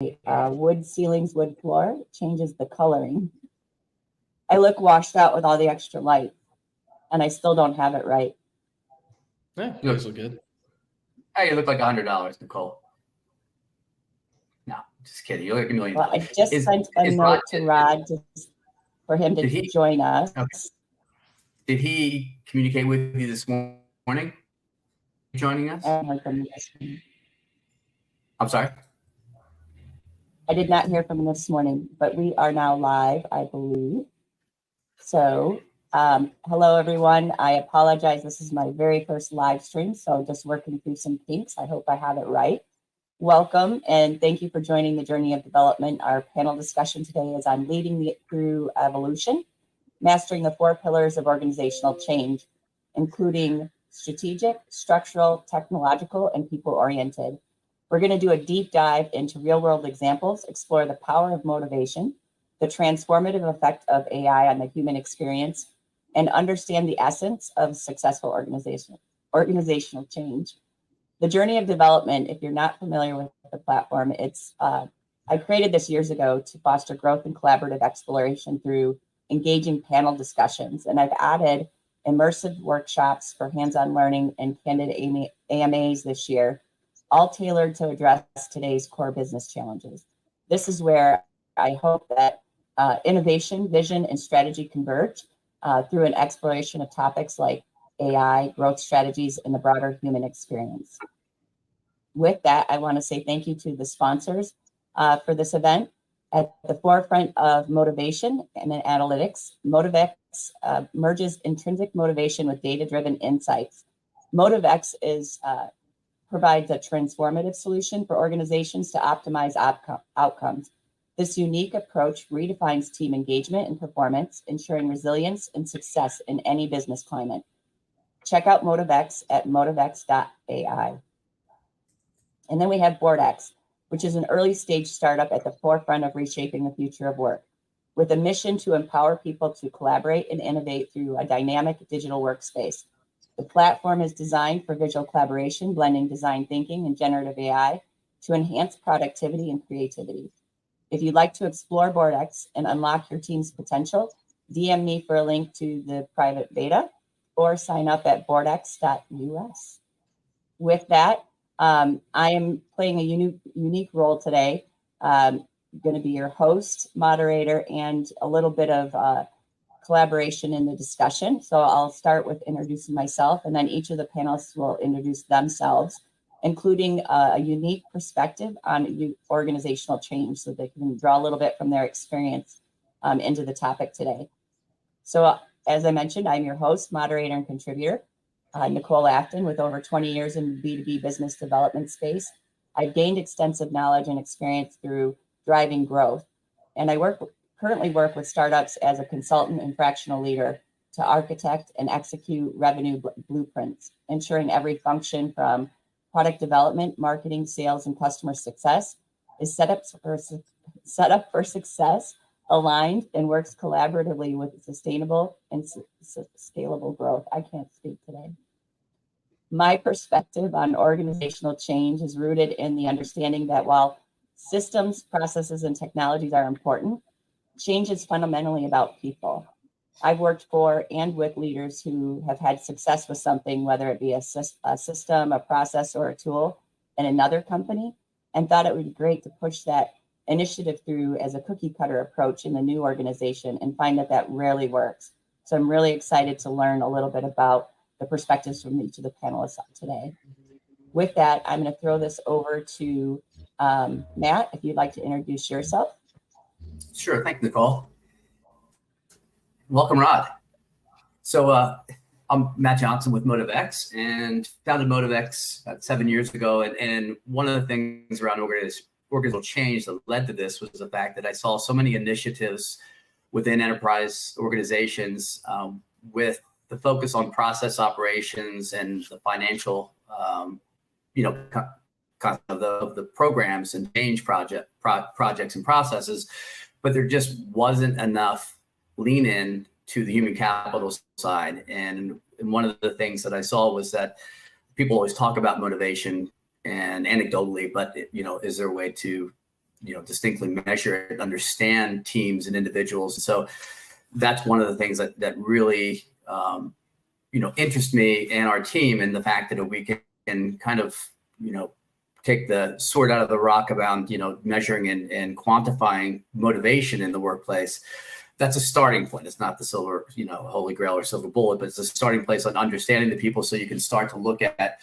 wood ceilings, wood floor, changes the coloring. I look washed out with all the extra light, and I still don't have it right. Yeah, you look good. Hey, you look like $100, Nicole. No, just kidding. You look like $1 million. Well, I just sent a note to Rod for him to join us. Okay. Did he communicate with you this morning? Joining us? I'm sorry? I did not hear from him this morning, but we are now live, I believe. So, hello everyone. I apologize. This is my very first live stream, so just working through some kinks. I hope I have it right. Welcome, and thank you for joining the Journey of Development. Our panel discussion today is on leading through evolution, mastering the 4 pillars of organizational change, including strategic, structural, technological, and people-oriented. We're going to do a deep dive into real-world examples, explore the power of motivation, the transformative effect of AI on the human experience, and understand the essence of successful organizational change. The Journey of Development, if you're not familiar with the platform, I created this years ago to foster growth and collaborative exploration through engaging panel discussions. And I've added immersive workshops for hands-on learning and candid AMAs this year, all tailored to address today's core business challenges. This is where I hope that innovation, vision, and strategy converge through an exploration of topics like AI, growth strategies, and the broader human experience. With that, I want to say thank you to the sponsors for this event. At the forefront of motivation and analytics, MotiveX merges intrinsic motivation with data-driven insights. MotiveX provides a transformative solution for organizations to optimize outcomes. This unique approach redefines team engagement and performance, ensuring resilience and success in any business climate. Check out MotiveX at motivex.ai. And then we have BoardX, which is an early stage startup at the forefront of reshaping the future of work, with a mission to empower people to collaborate and innovate through a dynamic digital workspace. The platform is designed for visual collaboration, blending design thinking and generative AI to enhance productivity and creativity. If you'd like to explore BoardX and unlock your team's potential, DM me for a link to the private beta or sign up at boardx.us. With that, I am playing a unique role today. I'm going to be your host, moderator, and a little bit of collaboration in the discussion. So I'll start with introducing myself, and then each of the panelists will introduce themselves, including a unique perspective on organizational change so they can draw a little bit from their experience into the topic today. So as I mentioned, I'm your host, moderator, and contributor. Nicole Afton, with over 20 years in the B2B business development space. I've gained extensive knowledge and experience through driving growth. And I currently work with startups as a consultant and fractional leader to architect and execute revenue blueprints, ensuring every function from product development, marketing, sales, and customer success is set up for success, aligned, and works collaboratively with sustainable and scalable growth. I can't speak today. My perspective on organizational change is rooted in the understanding that while systems, processes, and technologies are important, change is fundamentally about people. I've worked for and with leaders who have had success with something, whether it be a system, a process, or a tool in another company, and thought it would be great to push that initiative through as a cookie cutter approach in the new organization and find that rarely works. So I'm really excited to learn a little bit about the perspectives from each of the panelists today. With that, I'm going to throw this over to Matt, if you'd like to introduce yourself. Sure. Thank you, Nicole. Welcome, Rod. So I'm Matt Johnson with MotiveX and founded MotiveX about 7 years ago. And one of the things around organizational change that led to this was the fact that I saw so many initiatives within enterprise organizations with the focus on process operations and the financial, of the programs and change projects and processes, but there just wasn't enough lean in to the human capital side. And one of the things that I saw was that people always talk about motivation and anecdotally, but is there a way to distinctly measure it, understand teams and individuals. So that's one of the things that really, interests me and our team, and the fact that we can kind of, take the sword out of the rock about, measuring and quantifying motivation in the workplace. That's a starting point. It's not the silver, holy grail or silver bullet, but it's a starting place on understanding the people, so you can start to look at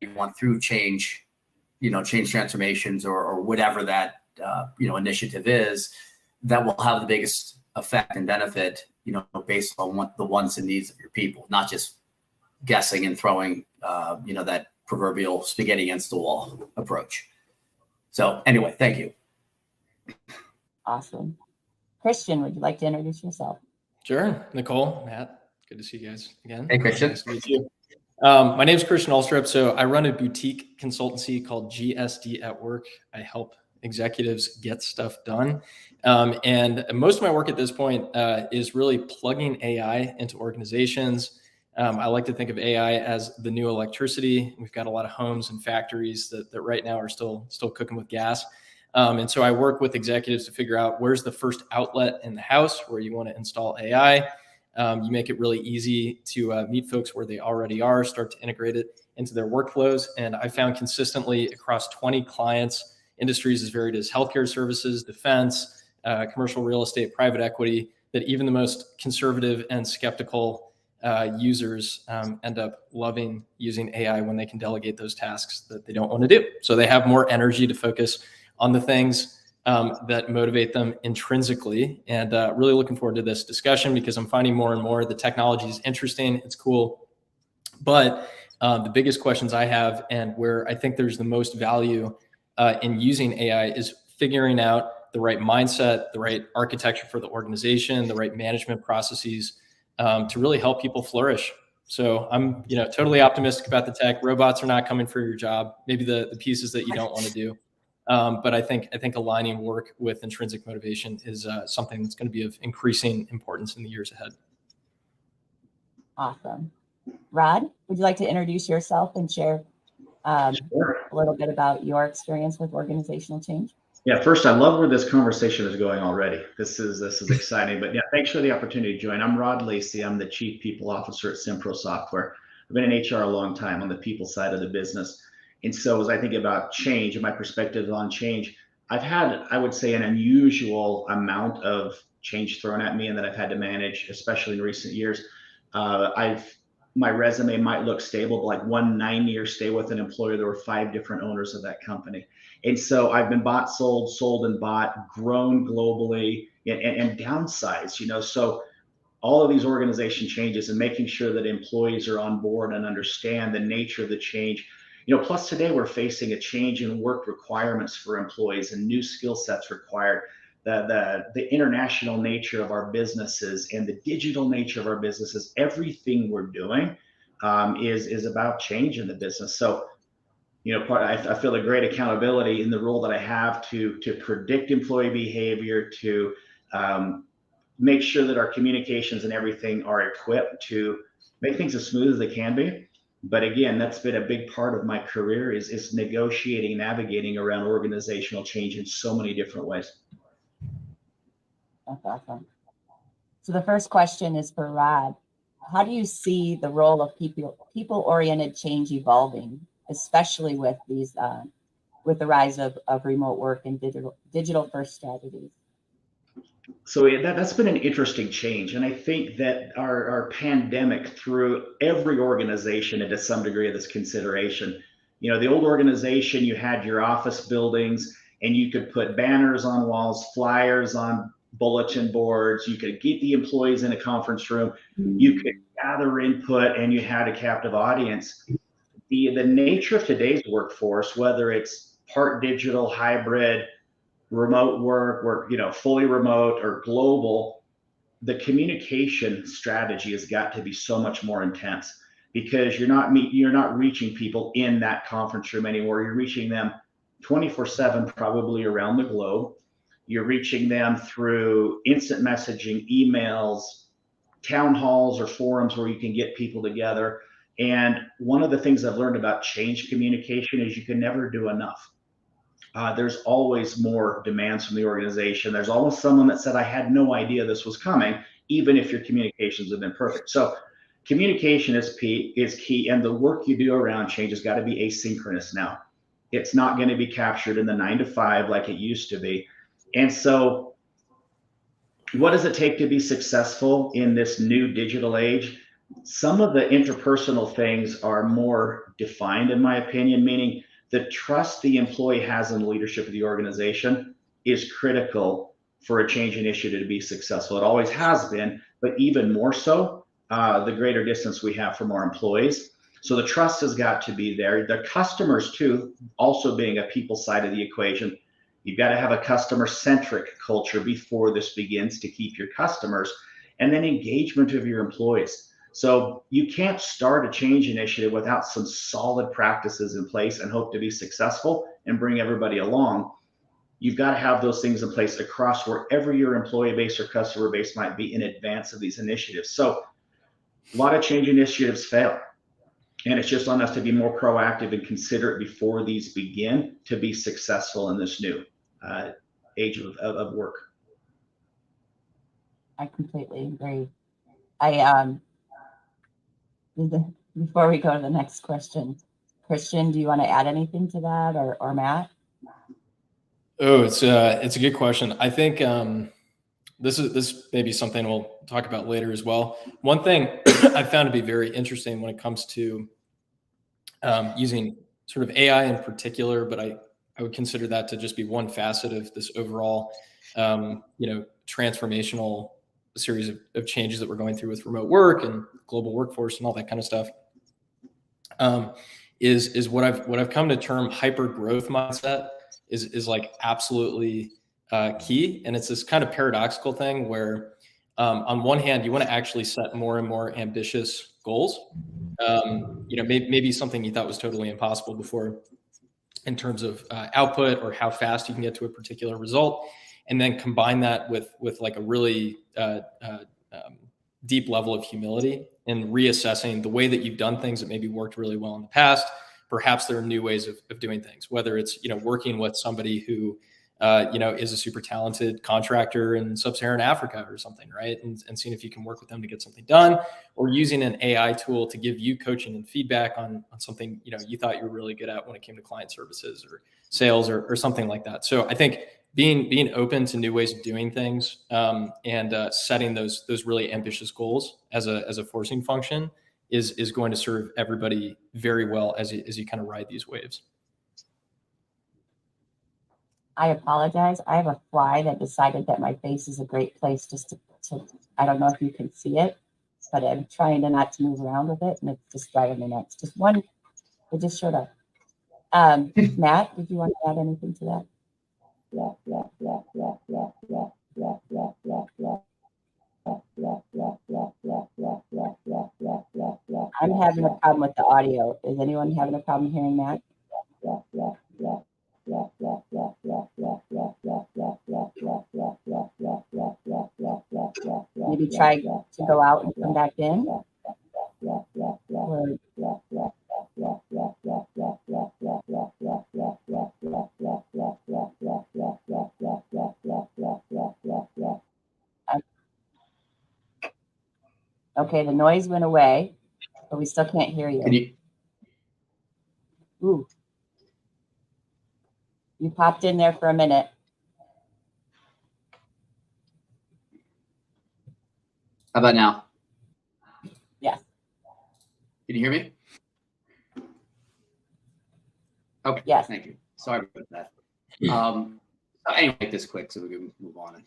you want through change, change transformations or whatever that, initiative is, that will have the biggest effect and benefit, based on what the wants and needs of your people, not just guessing and throwing, that proverbial spaghetti against the wall approach. So anyway, thank you. Awesome. Christian, would you like to introduce yourself? Sure. Nicole, Matt, good to see you guys again. Hey, Christian. Nice to meet you. My name is Christian Alstrup. So I run a boutique consultancy called GSD at Work. I help executives get stuff done. And most of my work at this point is really plugging AI into organizations. I like to think of AI as the new electricity. We've got a lot of homes and factories that right now are still cooking with gas. And so I work with executives to figure out where's the first outlet in the house where you want to install AI. You make it really easy to meet folks where they already are, start to integrate it into their workflows. And I found consistently across 20 clients, industries as varied as healthcare services, defense, commercial real estate, private equity, that even the most conservative and skeptical users end up loving using AI when they can delegate those tasks that they don't want to do. So they have more energy to focus on the things that motivate them intrinsically. And really looking forward to this discussion, because I'm finding more and more the technology is interesting, it's cool. But the biggest questions I have, and where I think there's the most value in using AI, is figuring out the right mindset, the right architecture for the organization, the right management processes to really help people flourish. So I'm, totally optimistic about the tech. Robots are not coming for your job. Maybe the pieces that you don't want to do. But I think aligning work with intrinsic motivation is something that's going to be of increasing importance in the years ahead. Awesome. Rod, would you like to introduce yourself and share a little bit about your experience with organizational change? Yeah, first, I love where this conversation is going already. This is exciting. But yeah, thanks for the opportunity to join. I'm Rod Lacey. I'm the Chief People Officer at Simpro Software. I've been in HR a long time on the people side of the business. And so as I think about change and my perspective on change, I've had, I would say, an unusual amount of change thrown at me and that I've had to manage, especially in recent years. My resume might look stable, but like 9-year stay with an employer, there were 5 different owners of that company. And so I've been bought, sold and bought, grown globally and downsized, so all of these organization changes and making sure that employees are on board and understand the nature of the change. Plus today we're facing a change in work requirements for employees and new skill sets required. The international nature of our businesses and the digital nature of our businesses, everything we're doing is about change in the business. So, I feel a great accountability in the role that I have to predict employee behavior, to make sure that our communications and everything are equipped to make things as smooth as they can be. But again, that's been a big part of my career is negotiating, navigating around organizational change in so many different ways. That's awesome. So the first question is for Rod. How do you see the role of people-oriented change evolving, especially with these with the rise of remote work and digital first strategies? So that's been an interesting change. And I think that our pandemic threw every organization into some degree of this consideration. The old organization, you had your office buildings and you could put banners on walls, flyers on bulletin boards, you could get the employees in a conference room, you could gather input, and you had a captive audience. The nature of today's workforce, whether it's part digital, hybrid, remote work, fully remote or global, the communication strategy has got to be so much more intense, because you're not reaching people in that conference room anymore. You're reaching them 24/7, probably around the globe. You're reaching them through instant messaging, emails, town halls or forums where you can get people together. And one of the things I've learned about change communication is you can never do enough. there's always more demands from the organization. There's almost someone that said, I had no idea this was coming, even if your communications have been perfect. So communication is key, and the work you do around change has got to be asynchronous now. It's not going to be captured in the 9 to 5 like it used to be. And so what does it take to be successful in this new digital age? Some of the interpersonal things are more defined, in my opinion, meaning the trust the employee has in the leadership of the organization is critical for a change initiative to be successful. It always has been, but even more so, the greater distance we have from our employees. So the trust has got to be there. The customers too, also being a people side of the equation. You've got to have a customer-centric culture before this begins to keep your customers, and then engagement of your employees. So you can't start a change initiative without some solid practices in place and hope to be successful and bring everybody along. You've got to have those things in place across wherever your employee base or customer base might be in advance of these initiatives. So a lot of change initiatives fail. And it's just on us to be more proactive and considerate before these begin to be successful in this new age of work. I completely agree. Before we go to the next question, Christian, do you want to add anything to that, or Matt? Oh, it's a good question. I think this may be something we'll talk about later as well. One thing I found to be very interesting when it comes to using sort of AI in particular, but I would consider that to just be one facet of this overall, transformational series of changes that we're going through with remote work and global workforce and all that kind of stuff. Is what I've come to term hyper growth mindset is like absolutely key. And it's this kind of paradoxical thing where on one hand, you want to actually set more and more ambitious goals. Maybe something you thought was totally impossible before in terms of output or how fast you can get to a particular result. And then combine that with like a really deep level of humility and reassessing the way that you've done things that maybe worked really well in the past. Perhaps there are new ways of doing things, whether it's, working with somebody who, is a super talented contractor in sub-Saharan Africa or something, right? And seeing if you can work with them to get something done, or using an AI tool to give you coaching and feedback on something, you thought you were really good at when it came to client services or sales or something like that. So I think being open to new ways of doing things and setting those really ambitious goals as a forcing function is going to serve everybody very well as you kind of ride these waves. I apologize. I have a fly that decided that my face is a great place just to I don't know if you can see it, but I'm trying to not to move around with it, and it's just driving me nuts. Just one, it just showed up. Matt, did you want to add anything to that? I'm having a problem with the audio. Is anyone having a problem hearing that? Maybe try to go out and come back in. Okay, the noise went away, but we still can't hear you. Ooh. You popped in there for a minute. How about now? Yes. Can you hear me? Okay. Yes. Thank you. Sorry about that. Anyway, make this quick so we can move on.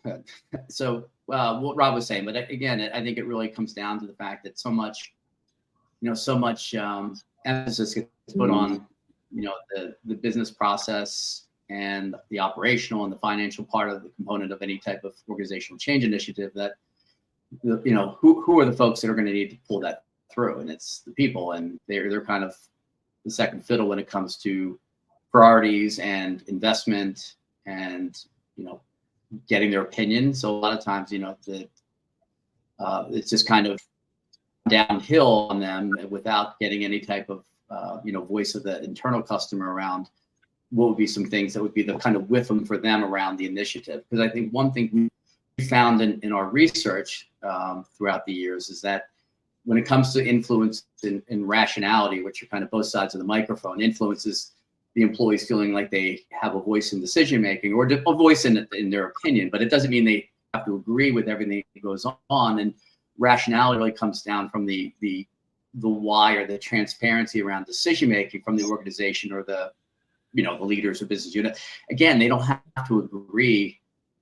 So what Rob was saying, but again, I think it really comes down to the fact that so much emphasis gets put on, the business process and the operational and the financial part of the component of any type of organizational change initiative that, who are the folks that are going to need to pull that through? And it's the people, and they're kind of the second fiddle when it comes to priorities and investment and, getting their opinion. So a lot of times, it's just kind of downhill on them without getting any type of, voice of the internal customer around, what would be some things that would be the kind of wisdom for them around the initiative? Because I think one thing we found in our research throughout the years is that when it comes to influence and rationality, which are kind of both sides of the microphone, influences the employees feeling like they have a voice in decision making or a voice in their opinion, but it doesn't mean they have to agree with everything that goes on. And rationality really comes down from the why or the transparency around decision making from the organization or the leaders or business unit. Again, they don't have to agree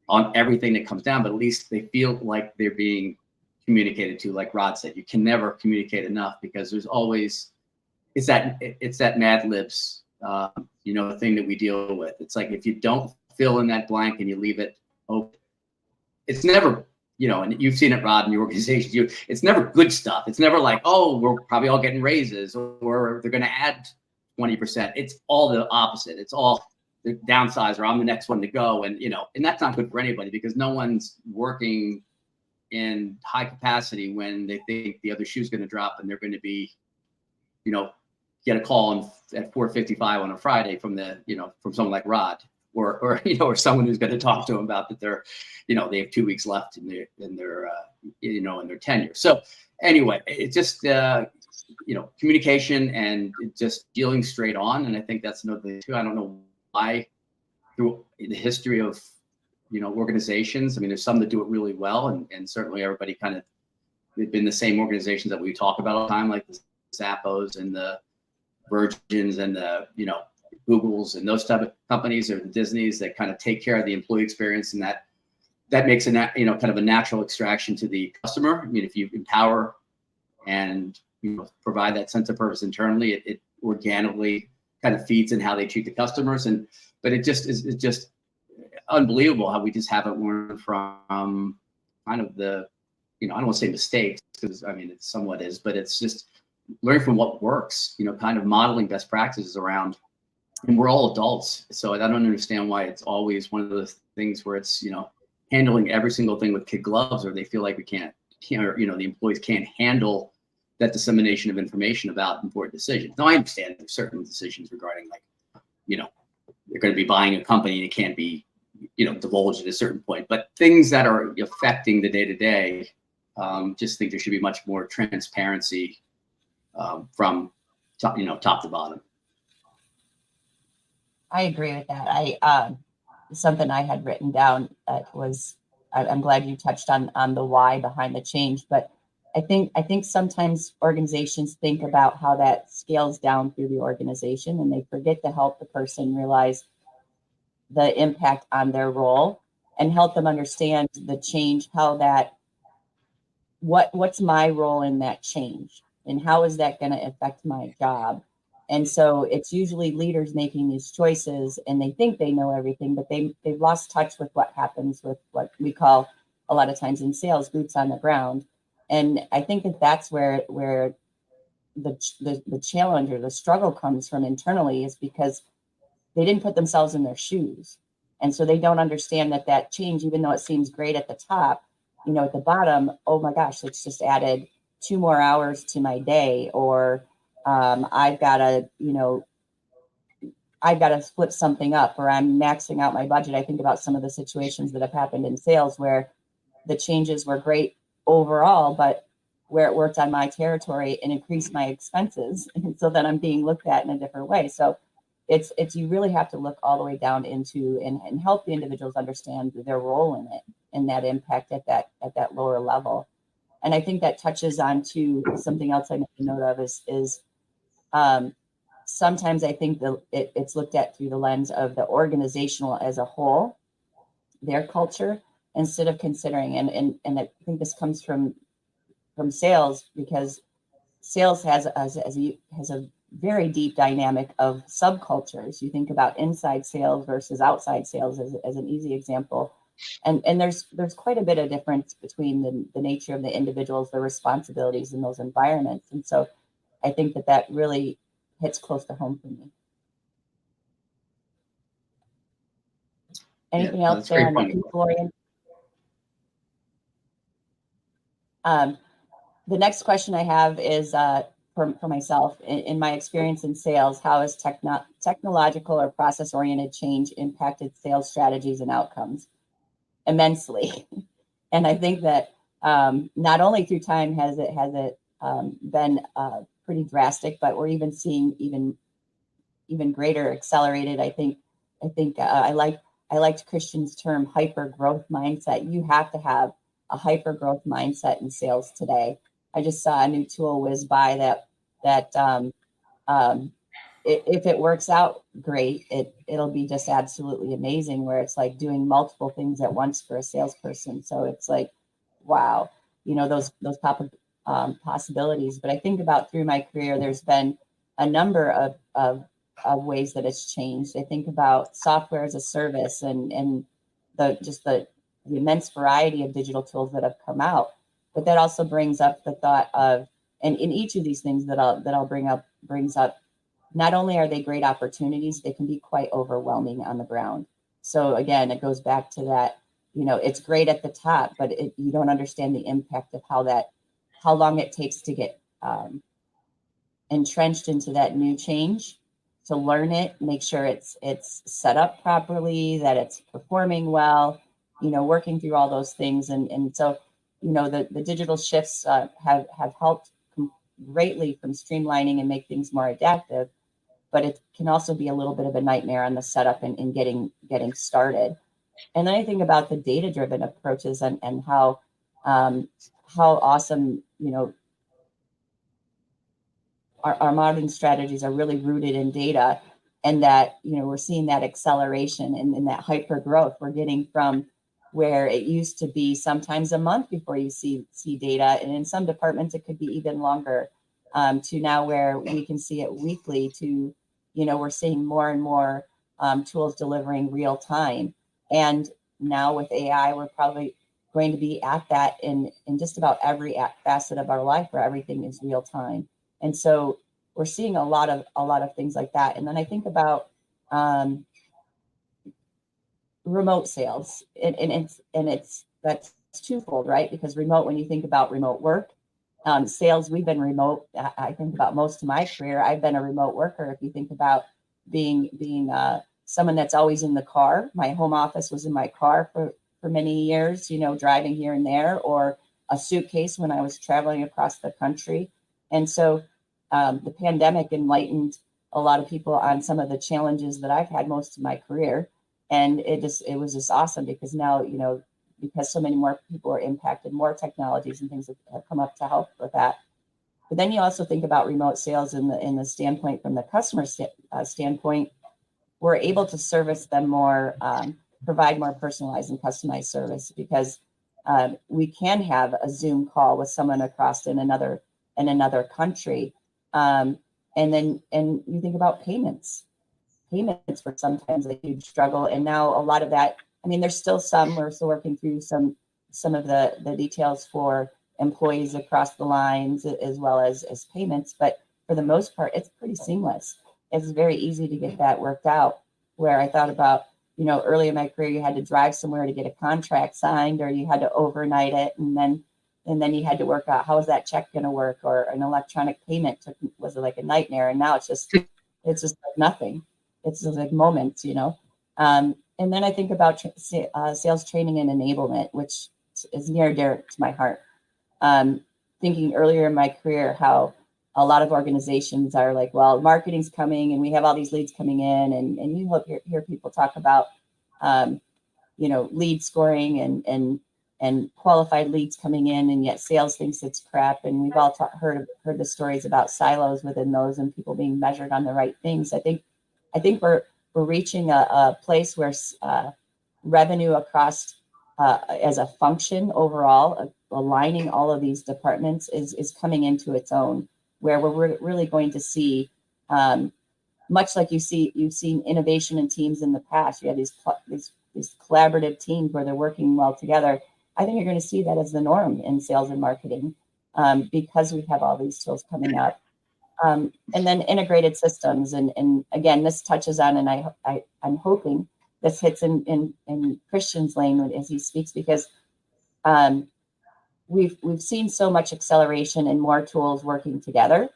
on everything that comes down, but at least they feel like they're being communicated to. Like Rod said, you can never communicate enough because there's always it's that Mad Libs thing that we deal with. It's like if you don't fill in that blank and you leave it open, it's never, and you've seen it, Rod, in your organization. It's never good stuff. It's never like, oh, we're probably all getting raises or they're going to add 20%. It's all the opposite. It's all the downsize, or I'm the next one to go. And, and that's not good for anybody because no one's working in high capacity when they think the other shoe's going to drop and they're going to be, get a call at 4:55 on a Friday from from someone like Rod or someone who's going to talk to them about that they're, they have 2 weeks left in their tenure. So anyway, it just, communication and just dealing straight on. And I think that's another thing too. I don't know why through the history of, organizations, I mean, there's some that do it really well. And certainly everybody kind of, they've been the same organizations that we talk about all the time, like the Zappos and the Virgins and the, Googles and those type of companies or the Disneys that kind of take care of the employee experience. And that makes kind of a natural extraction to the customer. I mean, if you empower and provide that sense of purpose internally, it organically kind of feeds in how they treat the customers. But it just is just unbelievable how we just haven't learned from kind of the, I don't want to say mistakes because I mean, it somewhat is, but it's just learning from what works, kind of modeling best practices around, and we're all adults. So I don't understand why it's always one of those things where it's, handling every single thing with kid gloves, or they feel like we can't, or, the employees can't handle that dissemination of information about important decisions. Now I understand there's certain decisions regarding like, they're going to be buying a company and it can't be, divulged at a certain point, but things that are affecting the day-to-day, just think there should be much more transparency from top to bottom. I agree with that. Something I had written down that was, I'm glad you touched on the why behind the change, but I think sometimes organizations think about how that scales down through the organization and they forget to help the person realize the impact on their role and help them understand the change, how that, what's my role in that change and how is that going to affect my job? And so it's usually leaders making these choices and they think they know everything, but they've lost touch with what happens with what we call a lot of times in sales, boots on the ground. And I think that's where the challenge or the struggle comes from internally, is because they didn't put themselves in their shoes. And so they don't understand that change, even though it seems great at the top, at the bottom, oh my gosh, it's just added 2 more hours to my day, or I've got to split something up, or I'm maxing out my budget. I think about some of the situations that have happened in sales where the changes were great overall, but where it worked on my territory and increased my expenses. And so then I'm being looked at in a different way. So it's you really have to look all the way down into and help the individuals understand their role in it and that impact at that lower level. And I think that touches on to something else I made a note of is sometimes I think it's looked at through the lens of the organizational as a whole, their culture, instead of considering, and I think this comes from sales, because sales has a very deep dynamic of subcultures. You think about inside sales versus outside sales as an easy example. And there's quite a bit of difference between the nature of the individuals, their responsibilities in those environments. And so I think that really hits close to home for me. Anything else there on the people oriented? The next question I have is, for myself, in my experience in sales, how has technological or process-oriented change impacted sales strategies and outcomes? Immensely. And I think that not only through time has it been pretty drastic, but we're even seeing even greater accelerated. I think I liked Christian's term hyper growth mindset. You have to have a hyper growth mindset in sales today. I just saw a new tool whiz by that if it works out great, it'll be just absolutely amazing, where it's like doing multiple things at once for a salesperson. So it's like, wow, those possibilities. But I think about through my career, there's been a number of ways that it's changed. I think about software as a service and the immense variety of digital tools that have come out. But that also brings up the thought of, and in each of these things that I'll bring up, brings up, not only are they great opportunities, they can be quite overwhelming on the ground. So again, it goes back to that, it's great at the top, but you don't understand the impact of how long it takes to get entrenched into that new change, to learn it, make sure it's set up properly, that it's performing well, working through all those things. And so, the digital shifts have helped greatly from streamlining and make things more adaptive, but it can also be a little bit of a nightmare on the setup and getting started. And then I think about the data-driven approaches and how awesome, our modern strategies are really rooted in data, and that, we're seeing that acceleration and that hyper growth. We're getting from where it used to be sometimes a month before you see data, and in some departments it could be even longer, to now where we can see it weekly, to, we're seeing more and more tools delivering real time. And now with AI, we're probably going to be at that in just about every facet of our life, where everything is real time. And so we're seeing a lot of things like that. And then I think about remote sales, and that's twofold, right? Because remote, when you think about remote work, sales, we've been remote. I think about most of my career, I've been a remote worker. If you think about being someone that's always in the car, my home office was in my car for many years, driving here and there, or a suitcase when I was traveling across the country. And so the pandemic enlightened a lot of people on some of the challenges that I've had most of my career. And it was just awesome, because now, because so many more people are impacted, more technologies and things have come up to help with that. But then you also think about remote sales in the standpoint, from the customer standpoint, we're able to service them more, provide more personalized and customized service, because we can have a Zoom call with someone across in another country. And you think about payments were sometimes a huge struggle. And now a lot of that, there's still we're still working through some of the details for employees across the lines, as well as payments. But for the most part, it's pretty seamless. It's very easy to get that worked out, where I thought about, early in my career, you had to drive somewhere to get a contract signed, or you had to overnight it. And then you had to work out, how is that check going to work, or an electronic payment was like a nightmare. And now it's just like nothing. It's just like moments, and then I think about sales training and enablement, which is near and dear to my heart. Thinking earlier in my career, how a lot of organizations are like, well, marketing's coming and we have all these leads coming in, and you hear people talk about, lead scoring and qualified leads coming in, and yet sales thinks it's crap. And we've all heard the stories about silos within those, and people being measured on the right things. I think we're reaching a place where revenue across as a function overall, aligning all of these departments is coming into its own, where we're really going to see, much like you've seen innovation in teams in the past. You have these collaborative teams where they're working well together. I think you're going to see that as the norm in sales and marketing, because we have all these tools coming up. And then integrated systems. And again, this touches on, and I'm hoping this hits in Christian's lane as he speaks, because we've seen so much acceleration and more tools working together.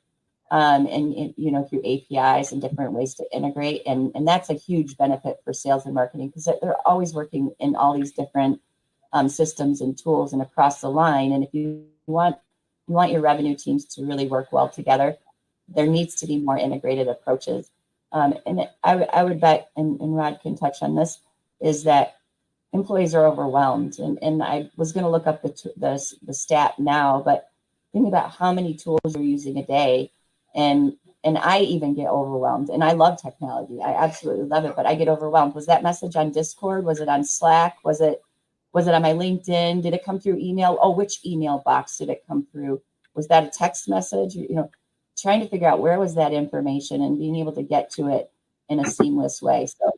through APIs and different ways to integrate. And that's a huge benefit for sales and marketing because they're always working in all these different systems and tools and across the line. And if you want your revenue teams to really work well together, there needs to be more integrated approaches. And I would bet, and Rod can touch on this, is that employees are overwhelmed. And I was going to look up the stat now, but think about how many tools you're using a day. And I even get overwhelmed. And I love technology. I absolutely love it, but I get overwhelmed. Was that message on Discord? Was it on Slack? Was it on my LinkedIn? Did it come through email? Oh, which email box did it come through? Was that a text message? Trying to figure out where was that information and being able to get to it in a seamless way. So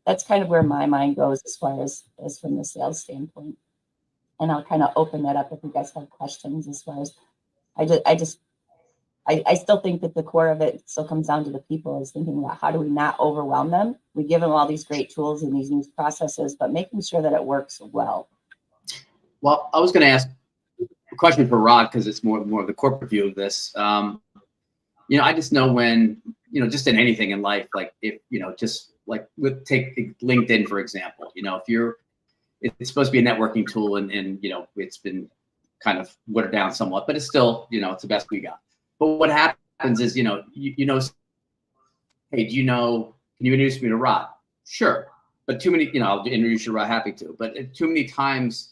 that's kind of where my mind goes as far as from the sales standpoint. And I'll kind of open that up if you guys have questions as far as I still think that the core of it still comes down to the people is thinking about how do we not overwhelm them? We give them all these great tools and these new processes, but making sure that it works well. Well, I was going to ask a question for Rod because it's more of the corporate view of this. I just know when, just in anything in life, like if, just like take LinkedIn, for example, if it's supposed to be a networking tool and it's been kind of watered down somewhat, but it's still, it's the best we got. But what happens is, hey, can you introduce me to Rod? Sure. But too many, I'll introduce you to Rod, happy to. But too many times,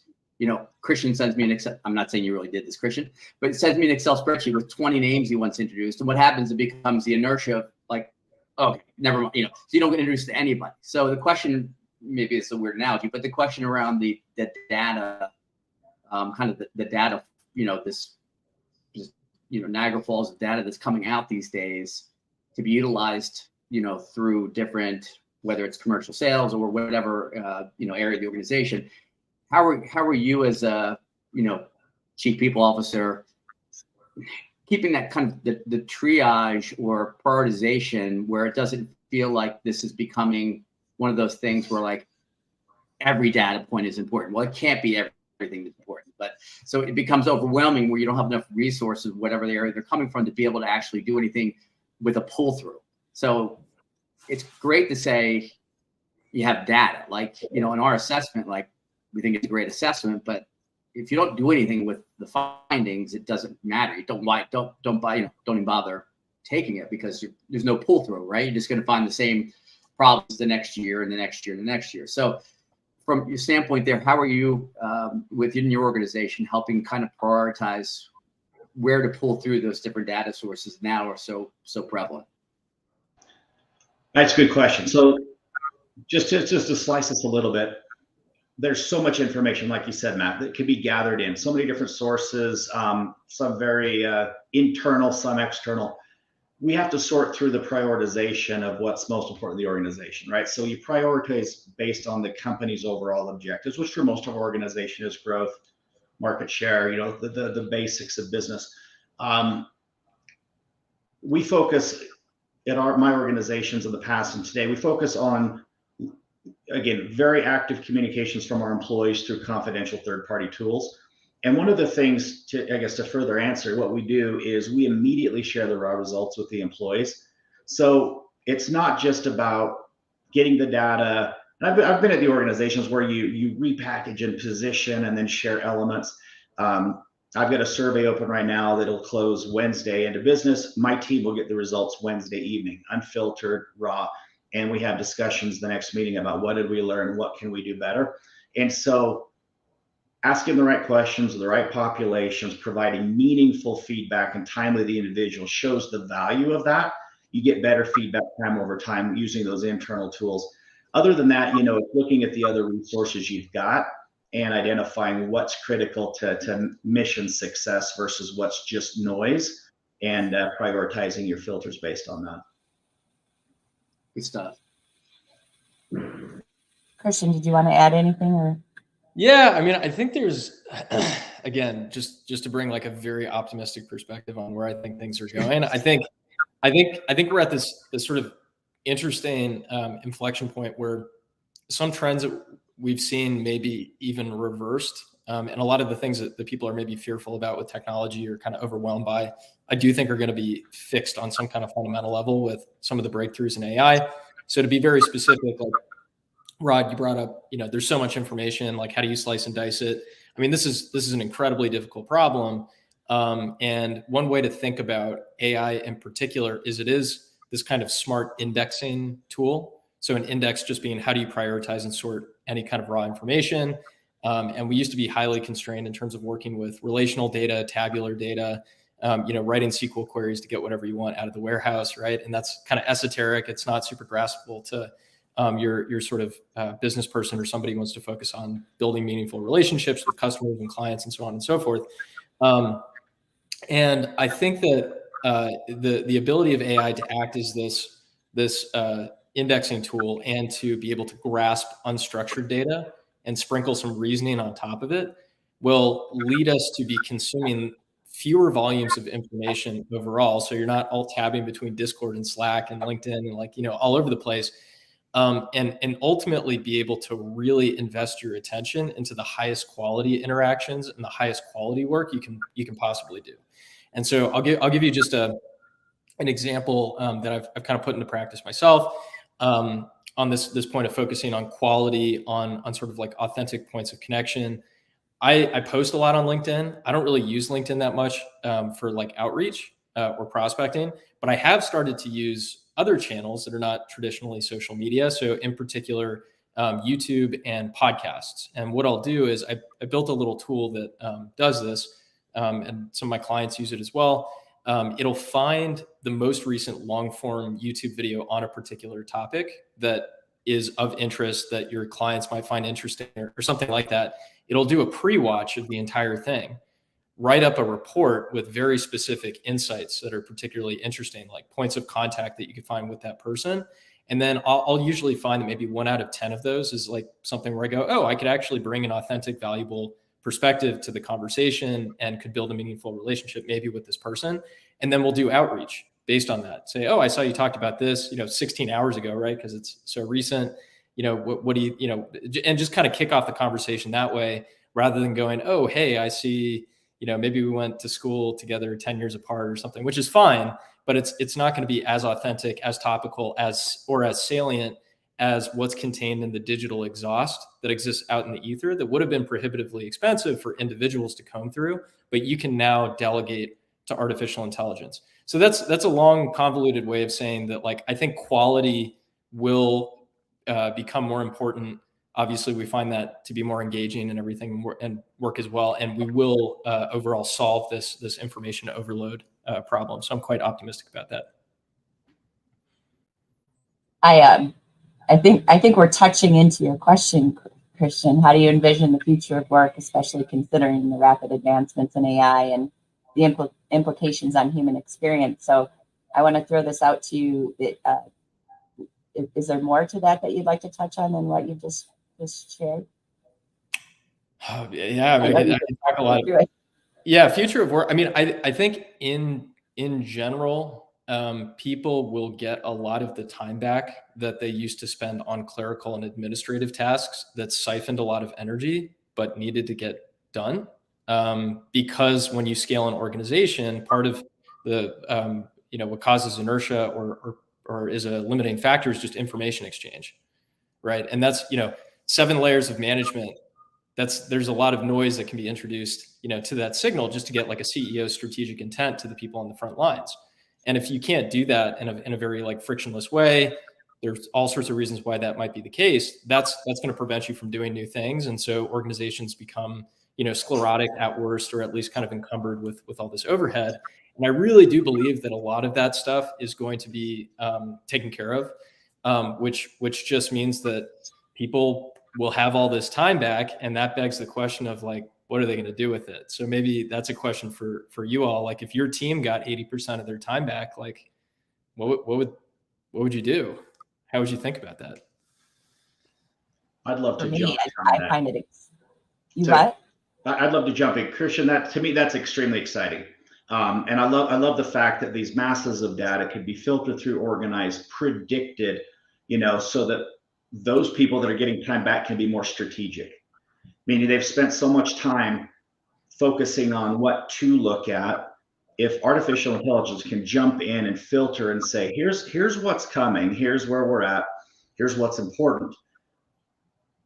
Christian sends me an Excel. I'm not saying you really did this, Christian, but it sends me an Excel spreadsheet with 20 names he wants introduced. And what happens, it becomes the inertia of like, okay, never mind, so you don't get introduced to anybody. So the question, maybe it's a weird analogy, but the question around the data, kind of the data, this Niagara Falls data that's coming out these days to be utilized, through different, whether it's commercial sales or whatever, area of the organization. How are you as a, chief people officer keeping that kind of the triage or prioritization where it doesn't feel like this is becoming one of those things where like every data point is important? Well, it can't be everything that's important, but so it becomes overwhelming where you don't have enough resources, whatever the area they're coming from, to be able to actually do anything with a pull through. So it's great to say you have data, like, in our assessment, like we think it's a great assessment, but if you don't do anything with the findings, it doesn't matter. You don't buy, don't even bother taking it because there's no pull through, right? You're just going to find the same problems the next year and the next year and the next year. So from your standpoint there, how are you within your organization helping kind of prioritize where to pull through those different data sources now are so prevalent? That's a good question. So just to slice this a little bit, there's so much information, like you said, Matt, that can be gathered in so many different sources, some very internal, some external. We have to sort through the prioritization of what's most important to the organization, right? So you prioritize based on the company's overall objectives, which for most of our organization is growth, market share, the basics of business. We focus at my organizations in the past and today, we focus on, again, very active communications from our employees through confidential third-party tools. And one of the things to further answer, what we do is we immediately share the raw results with the employees. So it's not just about getting the data. And I've been at the organizations where you repackage and position and then share elements. I've got a survey open right now that'll close Wednesday into business. My team will get the results Wednesday evening, unfiltered, raw. And we have discussions the next meeting about what did we learn, what can we do better. And so asking the right questions, the right populations, providing meaningful feedback and timely to the individual shows the value of that. You get better feedback time over time using those internal tools. Other than that, looking at the other resources you've got and identifying what's critical to mission success versus what's just noise, and prioritizing your filters based on that. Good stuff. Christian, did you want to add anything or? Yeah, I mean, I think there's, again, just to bring like a very optimistic perspective on where I think things are going. I think we're at this sort of interesting inflection point where some trends that we've seen maybe even reversed And a lot of the things that people are maybe fearful about with technology or kind of overwhelmed by, I do think are going to be fixed on some kind of fundamental level with some of the breakthroughs in AI. So to be very specific, like Rod, you brought up, there's so much information, like how do you slice and dice it? I mean, this is an incredibly difficult problem. And one way to think about AI in particular is it is this kind of smart indexing tool. So an index just being how do you prioritize and sort any kind of raw information. And we used to be highly constrained in terms of working with relational data, tabular data, writing SQL queries to get whatever you want out of the warehouse, right? And that's kind of esoteric. It's not super graspable to your sort of business person or somebody who wants to focus on building meaningful relationships with customers and clients and so on and so forth. And I think that the ability of AI to act as this indexing tool and to be able to grasp unstructured data and sprinkle some reasoning on top of it will lead us to be consuming fewer volumes of information overall. So you're not all tabbing between Discord and Slack and LinkedIn and all over the place. And ultimately be able to really invest your attention into the highest quality interactions and the highest quality work you can possibly do. And so I'll give you just an example that I've kind of put into practice myself on this point of focusing on quality, on sort of like authentic points of connection. I post a lot on LinkedIn. I don't really use LinkedIn that much for like outreach or prospecting, but I have started to use other channels that are not traditionally social media. So in particular, YouTube and podcasts. And what I'll do is I built a little tool that does this, and some of my clients use it as well. It'll find the most recent long form YouTube video on a particular topic that is of interest that your clients might find interesting or something like that. It'll do a pre-watch of the entire thing, write up a report with very specific insights that are particularly interesting, like points of contact that you can find with that person. And then I'll usually find that maybe 1 out of 10 of those is like something where I go, oh, I could actually bring an authentic, valuable perspective to the conversation and could build a meaningful relationship maybe with this person. And then we'll do outreach based on that. Say, oh, I saw you talked about this, 16 hours ago, right? Because it's so recent. What do you, and just kind of kick off the conversation that way rather than going, oh, hey, I see, maybe we went to school together 10 years apart or something, which is fine, but it's not going to be as authentic, as topical, as salient as what's contained in the digital exhaust that exists out in the ether that would have been prohibitively expensive for individuals to comb through, but you can now delegate to artificial intelligence. So that's a long, convoluted way of saying that, like, I think quality will become more important. Obviously, we find that to be more engaging and everything and work as well. And we will overall solve this information overload problem. So I'm quite optimistic about that. I think we're touching into your question, Christian. How do you envision the future of work, especially considering the rapid advancements in AI and the implications on human experience? So I want to throw this out to you. Is there more to that you'd like to touch on than what you just shared? Yeah, I can talk a lot. Yeah, future of work. I mean, I think in general, people will get a lot of the time back that they used to spend on clerical and administrative tasks that siphoned a lot of energy but needed to get done. Because when you scale an organization, part of the what causes inertia or is a limiting factor is just information exchange, right? And that's 7 layers of management. There's a lot of noise that can be introduced to that signal just to get like a CEO's strategic intent to the people on the front lines. And if you can't do that in a very like frictionless way, there's all sorts of reasons why that might be the case. That's going to prevent you from doing new things. And so organizations become sclerotic at worst, or at least kind of encumbered with all this overhead. And I really do believe that a lot of that stuff is going to be taken care of, which just means that people will have all this time back. And that begs the question of like, what are they going to do with it? So maybe that's a question for you all. Like, if your team got 80% of their time back, like what would you do? How would you think about that? I'd love to jump in on I that. find it. What? I'd love to jump in, Christian. To me, that's extremely exciting. And I love the fact that these masses of data could be filtered through, organized, predicted, so that those people that are getting time back can be more strategic. Meaning they've spent so much time focusing on what to look at. If artificial intelligence can jump in and filter and say, here's what's coming, here's where we're at, here's what's important.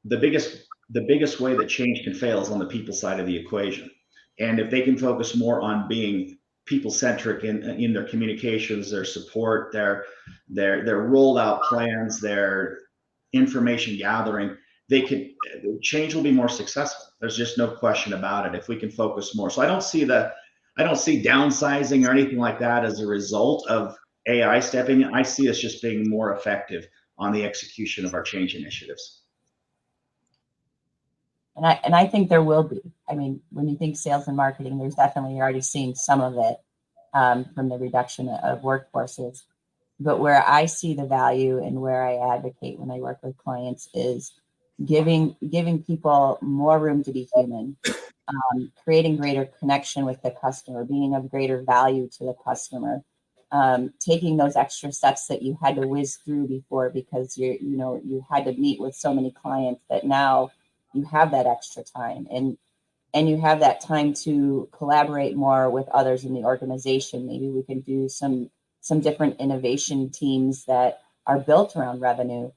The biggest way that change can fail is on the people side of the equation. And if they can focus more on being people centric in their communications, their support, their rollout plans, their information gathering, change will be more successful. There's just no question about it if we can focus more. So I don't see downsizing or anything like that as a result of AI stepping in. I see us just being more effective on the execution of our change initiatives. And I think there will be. I mean, when you think sales and marketing, there's definitely, you're already seeing some of it from the reduction of workforces. But where I see the value and where I advocate when I work with clients is giving people more room to be human, creating greater connection with the customer, being of greater value to the customer, taking those extra steps that you had to whiz through before because you had to meet with so many clients that now you have that extra time and you have that time to collaborate more with others in the organization. Maybe we can do some different innovation teams that are built around revenue.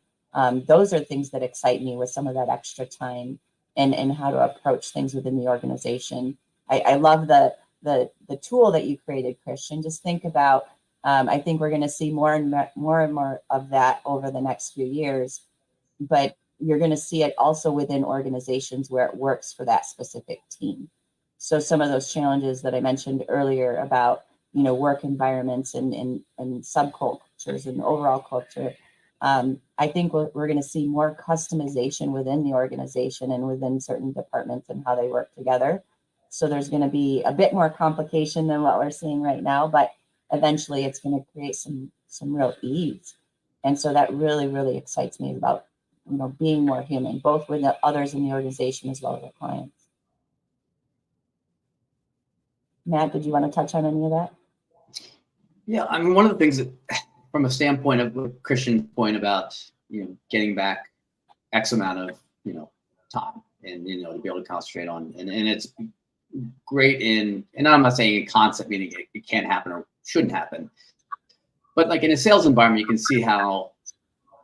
Those are things that excite me with some of that extra time and how to approach things within the organization. I love the tool that you created, Christian. Just think about, I think we're going to see more and more of that over the next few years, but you're going to see it also within organizations where it works for that specific team. So some of those challenges that I mentioned earlier about, work environments and subcultures and overall culture, I think we're going to see more customization within the organization and within certain departments and how they work together. So there's going to be a bit more complication than what we're seeing right now, but eventually it's going to create some real ease. And so that really, really excites me about, being more human, both with the others in the organization as well as the clients. Matt, did you want to touch on any of that? Yeah, I mean, one of the things that, from a standpoint of Christian's point about, getting back X amount of, time and, to be able to concentrate on, and it's great and I'm not saying in concept, meaning it can't happen or shouldn't happen, but like in a sales environment, you can see how,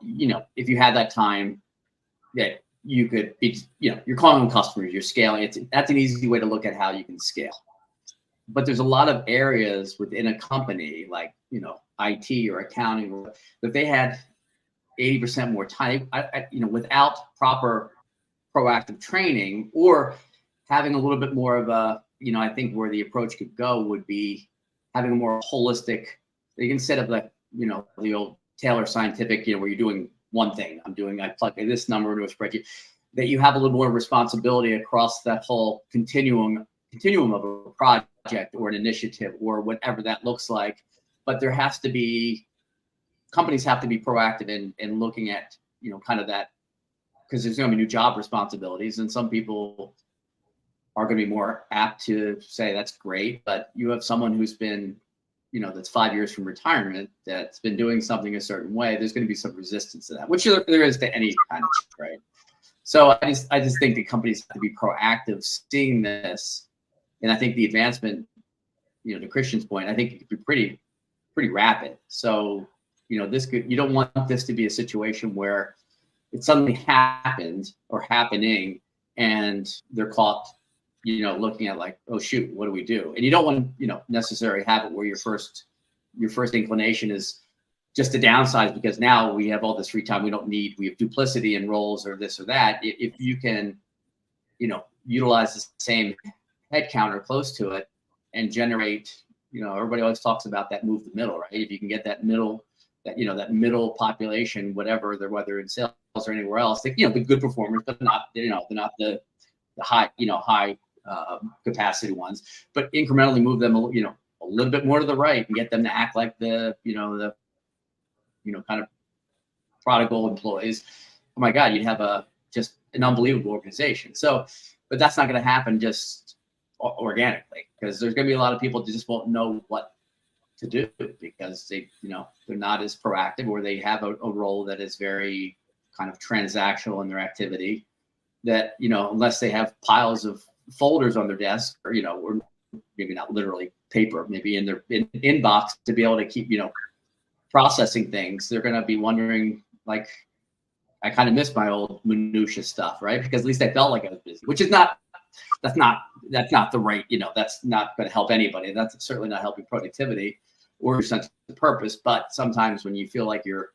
if you had that time that you could be, you're calling on customers, you're scaling. That's an easy way to look at how you can scale. But there's a lot of areas within a company, like, IT or accounting, that they had 80% more time, without proper proactive training or having a little bit more of a, I think where the approach could go would be having a more holistic, instead of like, the old Taylor scientific, where you're doing one thing. I plug this number into a spreadsheet, that you have a little more responsibility across that whole continuum of a project or an initiative or whatever that looks like. But there has to be, companies have to be proactive in looking at, kind of that, because there's going to be new job responsibilities, and some people are going to be more apt to say that's great, but you have someone who's been, that's 5 years from retirement, that's been doing something a certain way. There's going to be some resistance to that, which there is to any kind of, right? So I just think the companies have to be proactive seeing this. And I think the advancement, to Christian's point, I think it could be pretty rapid. So, you don't want this to be a situation where it suddenly happened or happening and they're caught, looking at like, oh shoot, what do we do? And you don't want to, necessarily have it where your first inclination is just to downsize because now we have all this free time. We have duplicity in roles or this or that. If you can, utilize the same headcount or close to it and generate, everybody always talks about that move the middle, right? If you can get that middle population, whatever, whether in sales or anywhere else, the good performers, but not, they're not the high, high capacity ones, but incrementally move them, a little bit more to the right and get them to act like the kind of prodigal employees. Oh my God, you'd have just an unbelievable organization. So, but that's not going to happen just organically, because there's going to be a lot of people that just won't know what to do because they, they're not as proactive, or they have a role that is very kind of transactional in their activity. that, unless they have piles of folders on their desk, or, or maybe not literally paper, maybe in their inbox to be able to keep, processing things, they're going to be wondering, like, I kind of miss my old minutia stuff, right? Because at least I felt like I was busy, which is that's not the right, that's not going to help anybody. That's certainly not helping productivity or your sense of purpose. But sometimes when you feel like you're,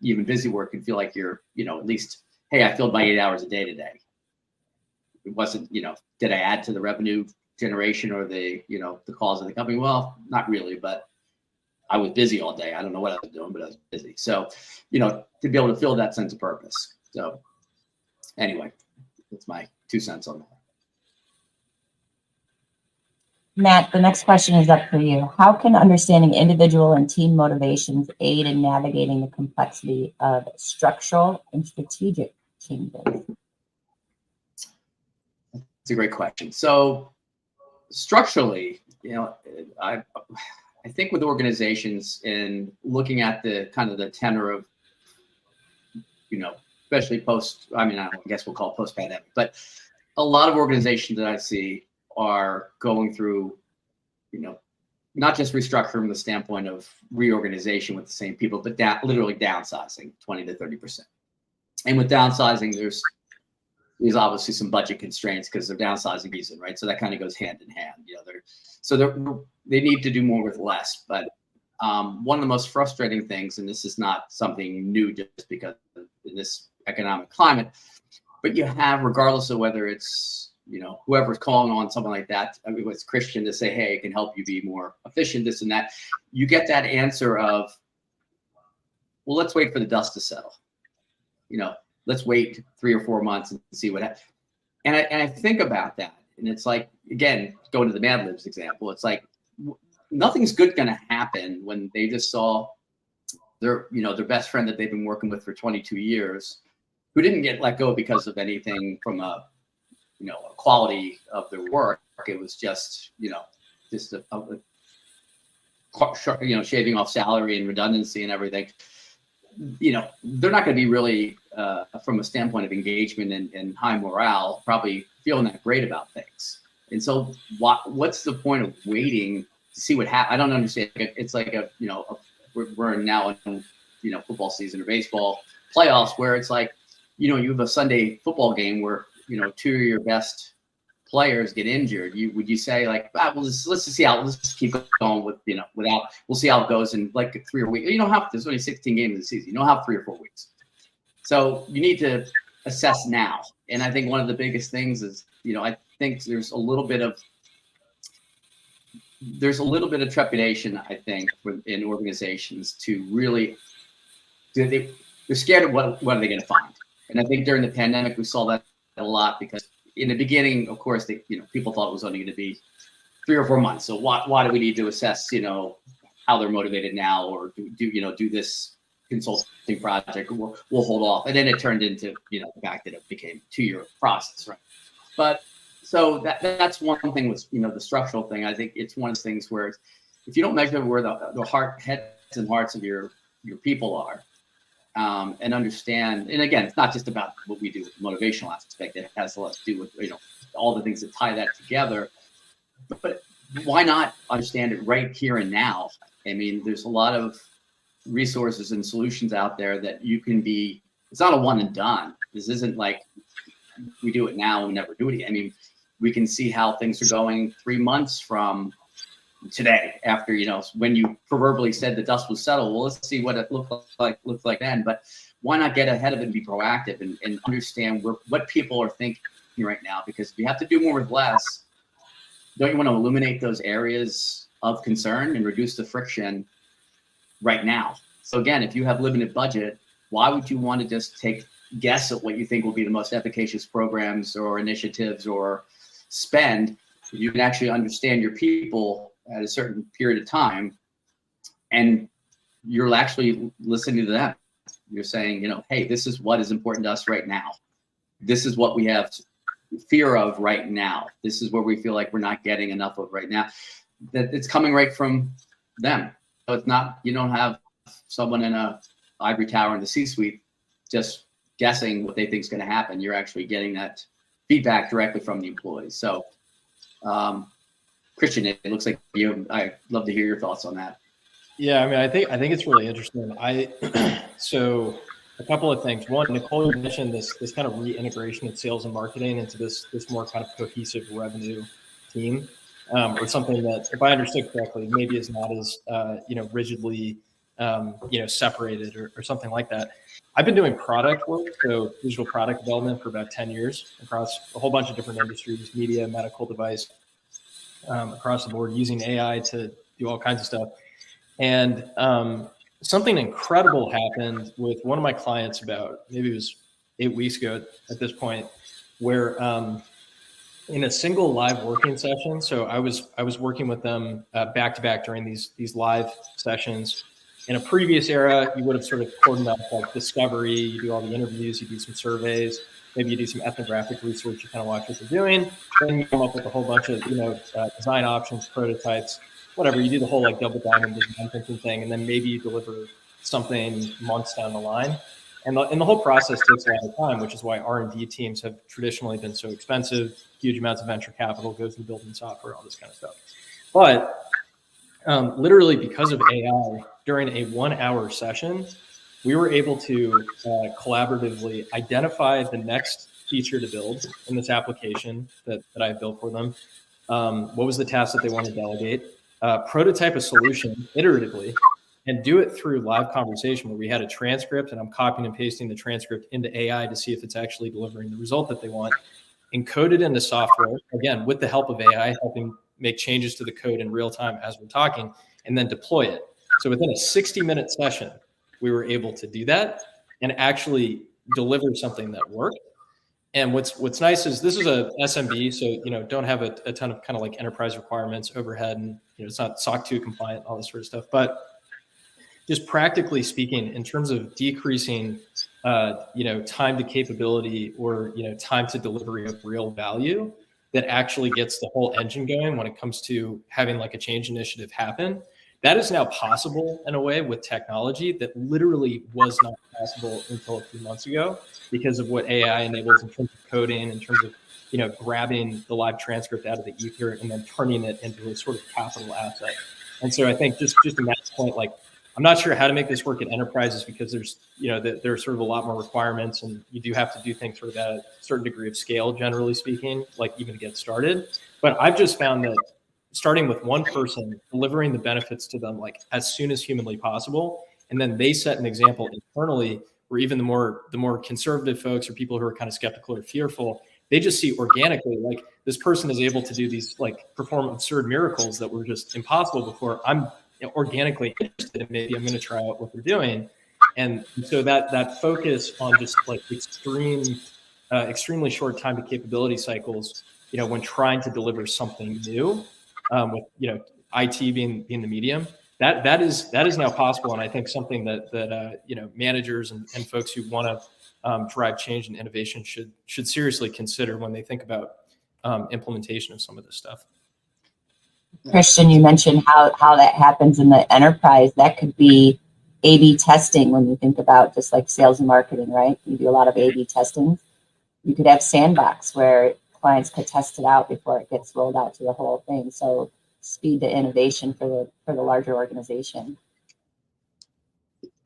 even busy work can feel like you're, at least, hey, I filled my 8 hours a day today. It wasn't, did I add to the revenue generation or the, the cause of the company? Well, not really, but I was busy all day. I don't know what I was doing, but I was busy. So, to be able to feel that sense of purpose. So anyway, that's my 2 cents on that. Matt, the next question is up for you. How can understanding individual and team motivations aid in navigating the complexity of structural and strategic changes? It's a great question. So structurally, I think with organizations and looking at the kind of the tenor of, especially I guess we'll call it post-pandemic, but a lot of organizations that I see are going through, not just restructuring from the standpoint of reorganization with the same people, but literally downsizing 20 to 30%. And with downsizing, there's obviously some budget constraints because they're downsizing reason, right? So that kind of goes hand in hand. They need to do more with less. But one of the most frustrating things, and this is not something new just because of this economic climate, but you have, regardless of whether it's, whoever's calling on something like that, I mean, it's Christian to say, hey, it can help you be more efficient, this and that. You get that answer of, well, let's wait for the dust to settle. Let's wait 3 or 4 months and see what happens. And I think about that. And it's like, again, going to the Mad Libs example, it's like, nothing's good going to happen when they just saw their best friend that they've been working with for 22 years, who didn't get let go because of anything from a quality of their work. It was just, shaving off salary and redundancy and everything. They're not going to be really, from a standpoint of engagement and high morale, probably feeling that great about things. And so what's the point of waiting to see what happens? I don't understand. It's like we're now in, football season or baseball playoffs where it's like, you have a Sunday football game where, 2 of your best players get injured. Would you say like, let's just see how, let's just keep going with, we'll see how it goes in like 3 or 4 weeks. There's only 16 games in the season. You don't have 3 or 4 weeks. So you need to assess now. And I think one of the biggest things is, I think there's a little bit of trepidation, I think, in organizations to really, they're scared of what are they going to find. And I think during the pandemic, we saw that a lot because in the beginning, of course, people thought it was only going to be 3 or 4 months. So why do we need to assess, how they're motivated now, or do this consulting project? We'll hold off. And then it turned into, the fact that it became a 2-year process, right? But so that's one thing with, the structural thing. I think it's one of the things where if you don't measure where the heads and hearts of your people are, and understand, and again, it's not just about what we do with the motivational aspect. It has a lot to do with, all the things that tie that together. But why not understand it right here and now? I mean, there's a lot of resources and solutions out there that you can be, it's not a one and done. This isn't like we do it now and we never do it again. I mean, we can see how things are going 3 months from today, after, when you proverbially said the dust was settled. Well, let's see what it looked like then. But why not get ahead of it and be proactive and understand what people are thinking right now? Because if you have to do more with less, don't you want to illuminate those areas of concern and reduce the friction right now? So again, if you have limited budget, why would you want to just guess at what you think will be the most efficacious programs or initiatives or spend? You can actually understand your people at a certain period of time, and you're actually listening to them. You're saying, hey, this is what is important to us right now. This is what we have fear of right now. This is where we feel like we're not getting enough of right now. That it's coming right from them. So it's not, you don't have someone in a ivory tower in the C-suite just guessing what they think is going to happen. You're actually getting that feedback directly from the employees. So, Christian, it looks like I'd love to hear your thoughts on that. Yeah, I mean, I think it's really interesting. So a couple of things. One, Nicole, you mentioned this kind of reintegration of sales and marketing into this more kind of cohesive revenue team, or something that, if I understood correctly, maybe is not as rigidly separated or something like that. I've been doing product work, so digital product development, for about 10 years across a whole bunch of different industries, media, medical device, across the board, using AI to do all kinds of stuff. And something incredible happened with one of my clients about, maybe it was 8 weeks ago at this point, where in a single live working session, so I was working with them back to back during these live sessions. In a previous era, you would have sort of cordoned up like discovery, you do all the interviews, you do some surveys, maybe you do some ethnographic research, you kind of watch what they're doing, then you come up with a whole bunch of design options, prototypes, whatever. You do the whole like double diamond design thinking thing, and then maybe you deliver something months down the line. And the whole process takes a lot of time, which is why R&D teams have traditionally been so expensive. Huge amounts of venture capital goes into building software, all this kind of stuff. But literally because of AI, during a 1 hour session, we were able to collaboratively identify the next feature to build in this application that I built for them. What was the task that they want to delegate? Prototype a solution iteratively and do it through live conversation, where we had a transcript and I'm copying and pasting the transcript into AI to see if it's actually delivering the result that they want, encoded into software, again, with the help of AI, helping make changes to the code in real time as we're talking, and then deploy it. So within a 60-minute session, we were able to do that and actually deliver something that worked. And what's nice is this is a SMB, so don't have a ton of kind of like enterprise requirements, overhead, and it's not SOC 2 compliant, all this sort of stuff. But just practically speaking, in terms of decreasing time to capability, or time to delivery of real value, that actually gets the whole engine going when it comes to having like a change initiative happen. That is now possible in a way with technology that literally was not possible until a few months ago, because of what AI enables in terms of coding, in terms of grabbing the live transcript out of the ether and then turning it into a sort of capital asset. And so I think just in that point, like, I'm not sure how to make this work at enterprises, because there's there's sort of a lot more requirements, and you do have to do things sort of at a certain degree of scale, generally speaking, like even to get started. But I've just found that starting with one person, delivering the benefits to them like as soon as humanly possible, and then they set an example internally, where even the more conservative folks or people who are kind of skeptical or fearful, they just see organically, like, this person is able to do these, like, perform absurd miracles that were just impossible before. I'm organically interested, and maybe I'm going to try out what they're doing. And so that focus on just like extremely short time to capability cycles, when trying to deliver something new, with IT being the medium, that is now possible. And I think something that managers and folks who want to drive change and innovation should seriously consider when they think about implementation of some of this stuff. Christian, you mentioned how that happens in the enterprise. That could be A/B testing when you think about just like sales and marketing, right? You do a lot of A/B testing. You could have sandbox where clients could test it out before it gets rolled out to the whole thing. So speed to innovation for the larger organization.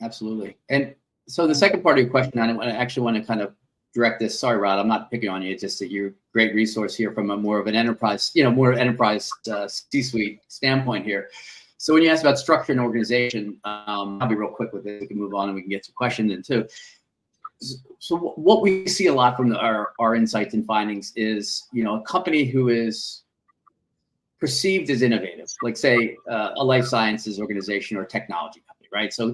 Absolutely. And so the second part of your question, I actually want to kind of direct this. Sorry, Rod, I'm not picking on you. It's just that you're a great resource here from a more of an enterprise, C-suite standpoint here. So when you ask about structure and organization, I'll be real quick with it. We can move on and we can get some questions in too. So what we see a lot from our insights and findings is, a company who is perceived as innovative, like say a life sciences organization or a technology company, right? So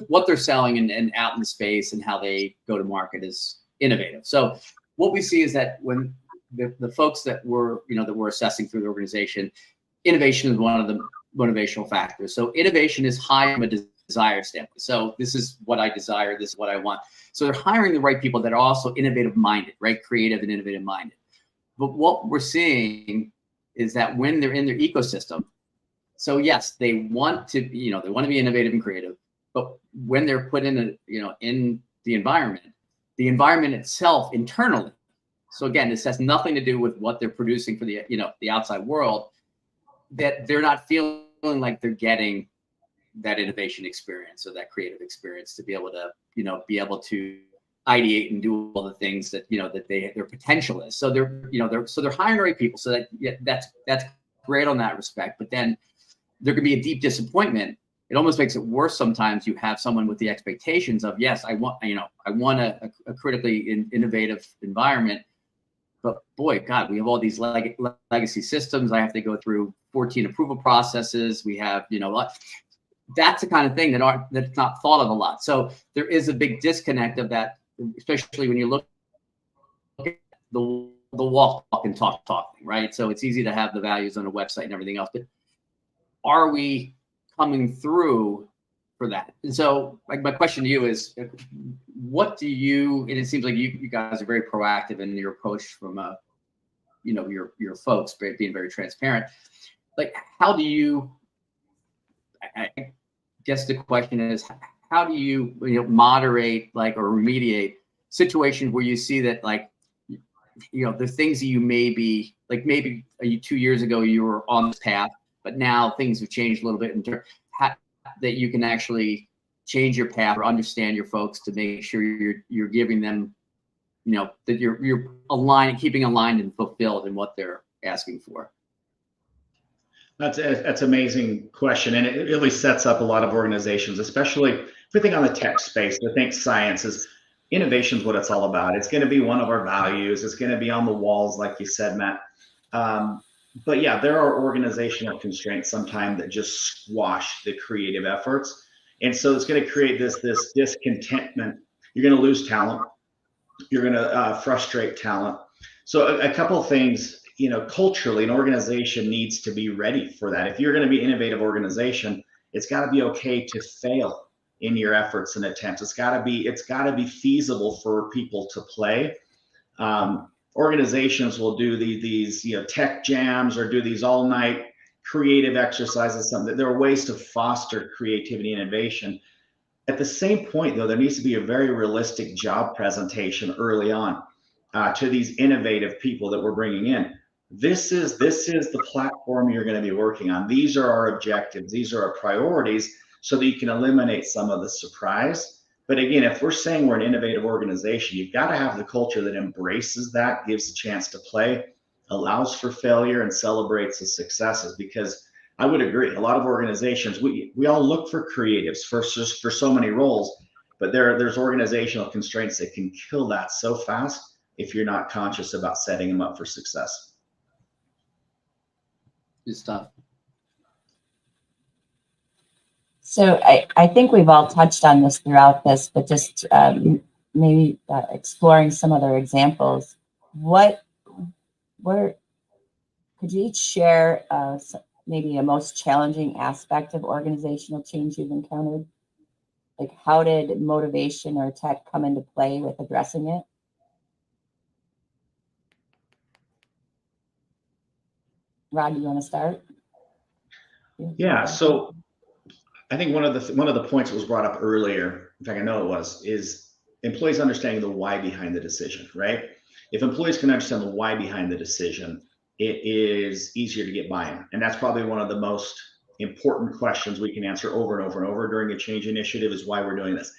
what they're selling and out in the space and how they go to market is innovative. So what we see is that when the folks that we're assessing through the organization, innovation is one of the motivational factors. So innovation is high from a desire standpoint. So this is what I desire, this is what I want. So they're hiring the right people that are also innovative minded, right? Creative and innovative minded. But what we're seeing is that when they're in their ecosystem, so yes, they want to be innovative and creative, but when they're put in in the environment, the environment itself internally. So again, this has nothing to do with what they're producing for the, the outside world, that they're not feeling like they're getting that innovation experience or that creative experience to be able to, to ideate and do all the things that, that their potential is. So they're hiring the right people. So that's great on that respect. But then there could be a deep disappointment. It almost makes it worse sometimes. You have someone with the expectations of, yes, I want a critically innovative environment, but boy, God, we have all these legacy systems. I have to go through 14 approval processes. We have, that's the kind of thing that's not thought of a lot. So there is a big disconnect of that, especially when you look at the walk and talk thing, right? So it's easy to have the values on a website and everything else, but are we coming through for that? And so my question to you is, what do you, and it seems like you guys are very proactive in your approach from your folks being very transparent. Like, how do you, I guess the question is, how do you, moderate or remediate situations where you see that the things that you maybe 2 years ago you were on this path, but now things have changed a little bit in terms that you can actually change your path or understand your folks to make sure you're giving them, that you're keeping aligned and fulfilled in what they're asking for. That's an amazing question, and it really sets up a lot of organizations, especially if we think on the tech space. I think science is innovation is what it's all about. It's going to be one of our values. It's going to be on the walls, like you said, Matt. But yeah, there are organizational constraints sometimes that just squash the creative efforts, and so it's going to create this discontentment. You're going to lose talent. You're going to frustrate talent. So a couple of things. Culturally, an organization needs to be ready for that. If you're going to be an innovative organization, it's got to be okay to fail in your efforts and attempts. It's got to be feasible for people to play. Organizations will do these tech jams or do these all night creative exercises. Something there are ways to foster creativity and innovation. At the same point, though, there needs to be a very realistic job presentation early on to these innovative people that we're bringing in. This is the platform you're going to be working on. These are our objectives. These are our priorities, so that you can eliminate some of the surprise. But again, if we're saying we're an innovative organization, you've got to have the culture that embraces that, gives a chance to play, allows for failure, and celebrates the successes. Because I would agree, a lot of organizations, we all look for creatives for so many roles, but there's organizational constraints that can kill that so fast if you're not conscious about setting them up for success. Good stuff. So I think we've all touched on this throughout this, but just maybe exploring some other examples. Where could you each share maybe a most challenging aspect of organizational change you've encountered? Like, how did motivation or tech come into play with addressing it? Rod, you want to start? Yeah. So I think one of the points that was brought up earlier, in fact, I know it was, is employees understanding the why behind the decision, right? If employees can understand the why behind the decision, it is easier to get buy-in. And that's probably one of the most important questions we can answer over and over and over during a change initiative, is why we're doing this.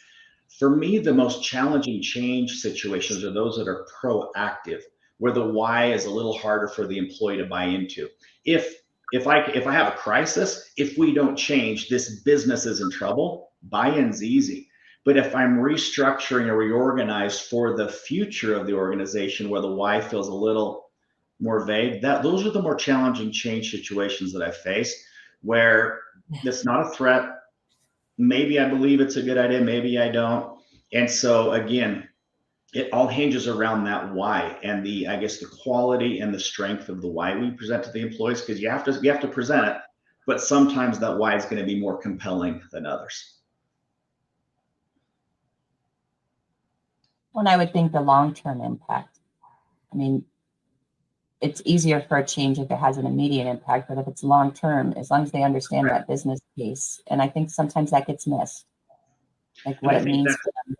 For me, the most challenging change situations are those that are proactive, where the why is a little harder for the employee to buy into. If I have a crisis, if we don't change, this business is in trouble, buy-in's easy. But if I'm restructuring or reorganized for the future of the organization, where the why feels a little more vague, those are the more challenging change situations that I face, where it's not a threat. Maybe I believe it's a good idea, maybe I don't. And so again, it all hinges around that why, and the quality and the strength of the why we present to the employees, because you have to present it, but sometimes that why is going to be more compelling than others. Well, I would think the long-term impact. I mean, it's easier for a change if it has an immediate impact, but if it's long-term, as long as they understand that business case, and I think sometimes that gets missed, like what it means for them.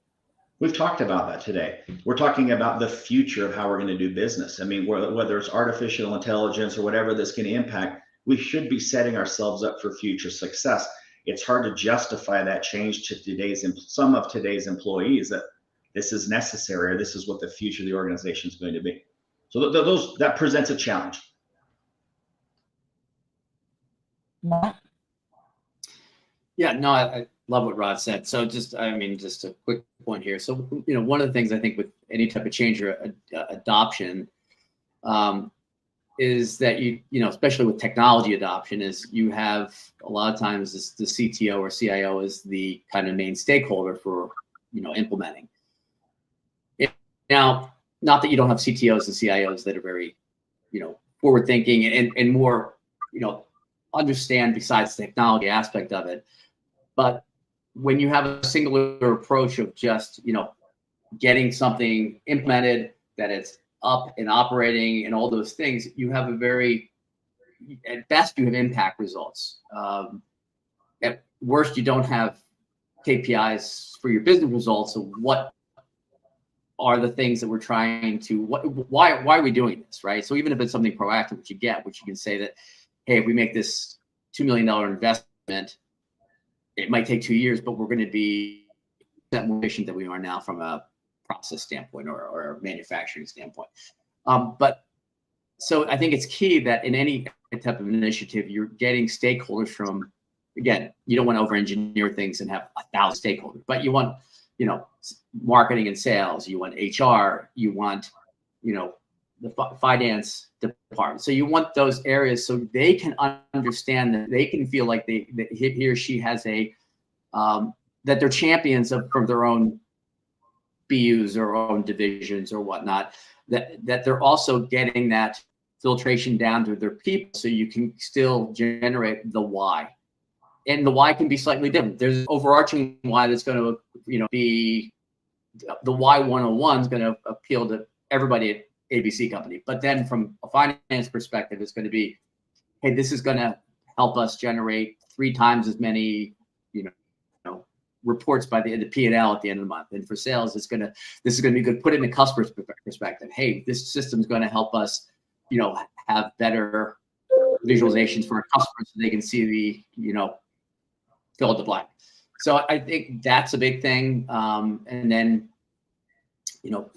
We've talked about that today. We're talking about the future of how we're going to do business. I mean, whether it's artificial intelligence or whatever that's going to impact, we should be setting ourselves up for future success. It's hard to justify that change to some of today's employees that this is necessary or this is what the future of the organization is going to be. So that presents a challenge. Matt? Yeah, no, I love what Rod said. So just a quick point here. So, one of the things I think with any type of change or adoption is that especially with technology adoption, is you have a lot of times the CTO or CIO is the kind of main stakeholder for, implementing. Now, not that you don't have CTOs and CIOs that are very, forward thinking and more, understand besides the technology aspect of it. But when you have a singular approach of just, getting something implemented, that it's up and operating and all those things, you have at best, you have impact results. At worst, you don't have KPIs for your business results. So what are the things that we're trying to, why are we doing this, right? So even if it's something proactive, which you can say that, hey, if we make this $2 million investment, it might take 2 years, but we're going to be that more efficient than we are now from a process standpoint or a manufacturing standpoint. But so I think it's key that in any type of initiative, you're getting stakeholders from, again, you don't want to over-engineer things and have 1,000 stakeholders, but you want, marketing and sales, you want HR, you want, the finance department. So you want those areas so they can understand, that they can feel like that he or she has that they're champions from their own BUs or own divisions or whatnot, that they're also getting that filtration down to their people, so you can still generate the why. And the why can be slightly different. There's overarching why that's going to, be the why 101 is going to appeal to everybody at ABC company. But then from a finance perspective, it's going to be, hey, this is going to help us generate 3 times as many, reports by the P&L at the end of the month. And for sales, this is going to be good. Put it in the customer's perspective. Hey, this system is going to help us, have better visualizations for our customers so they can see the, fill in the blank. So I think that's a big thing. And then,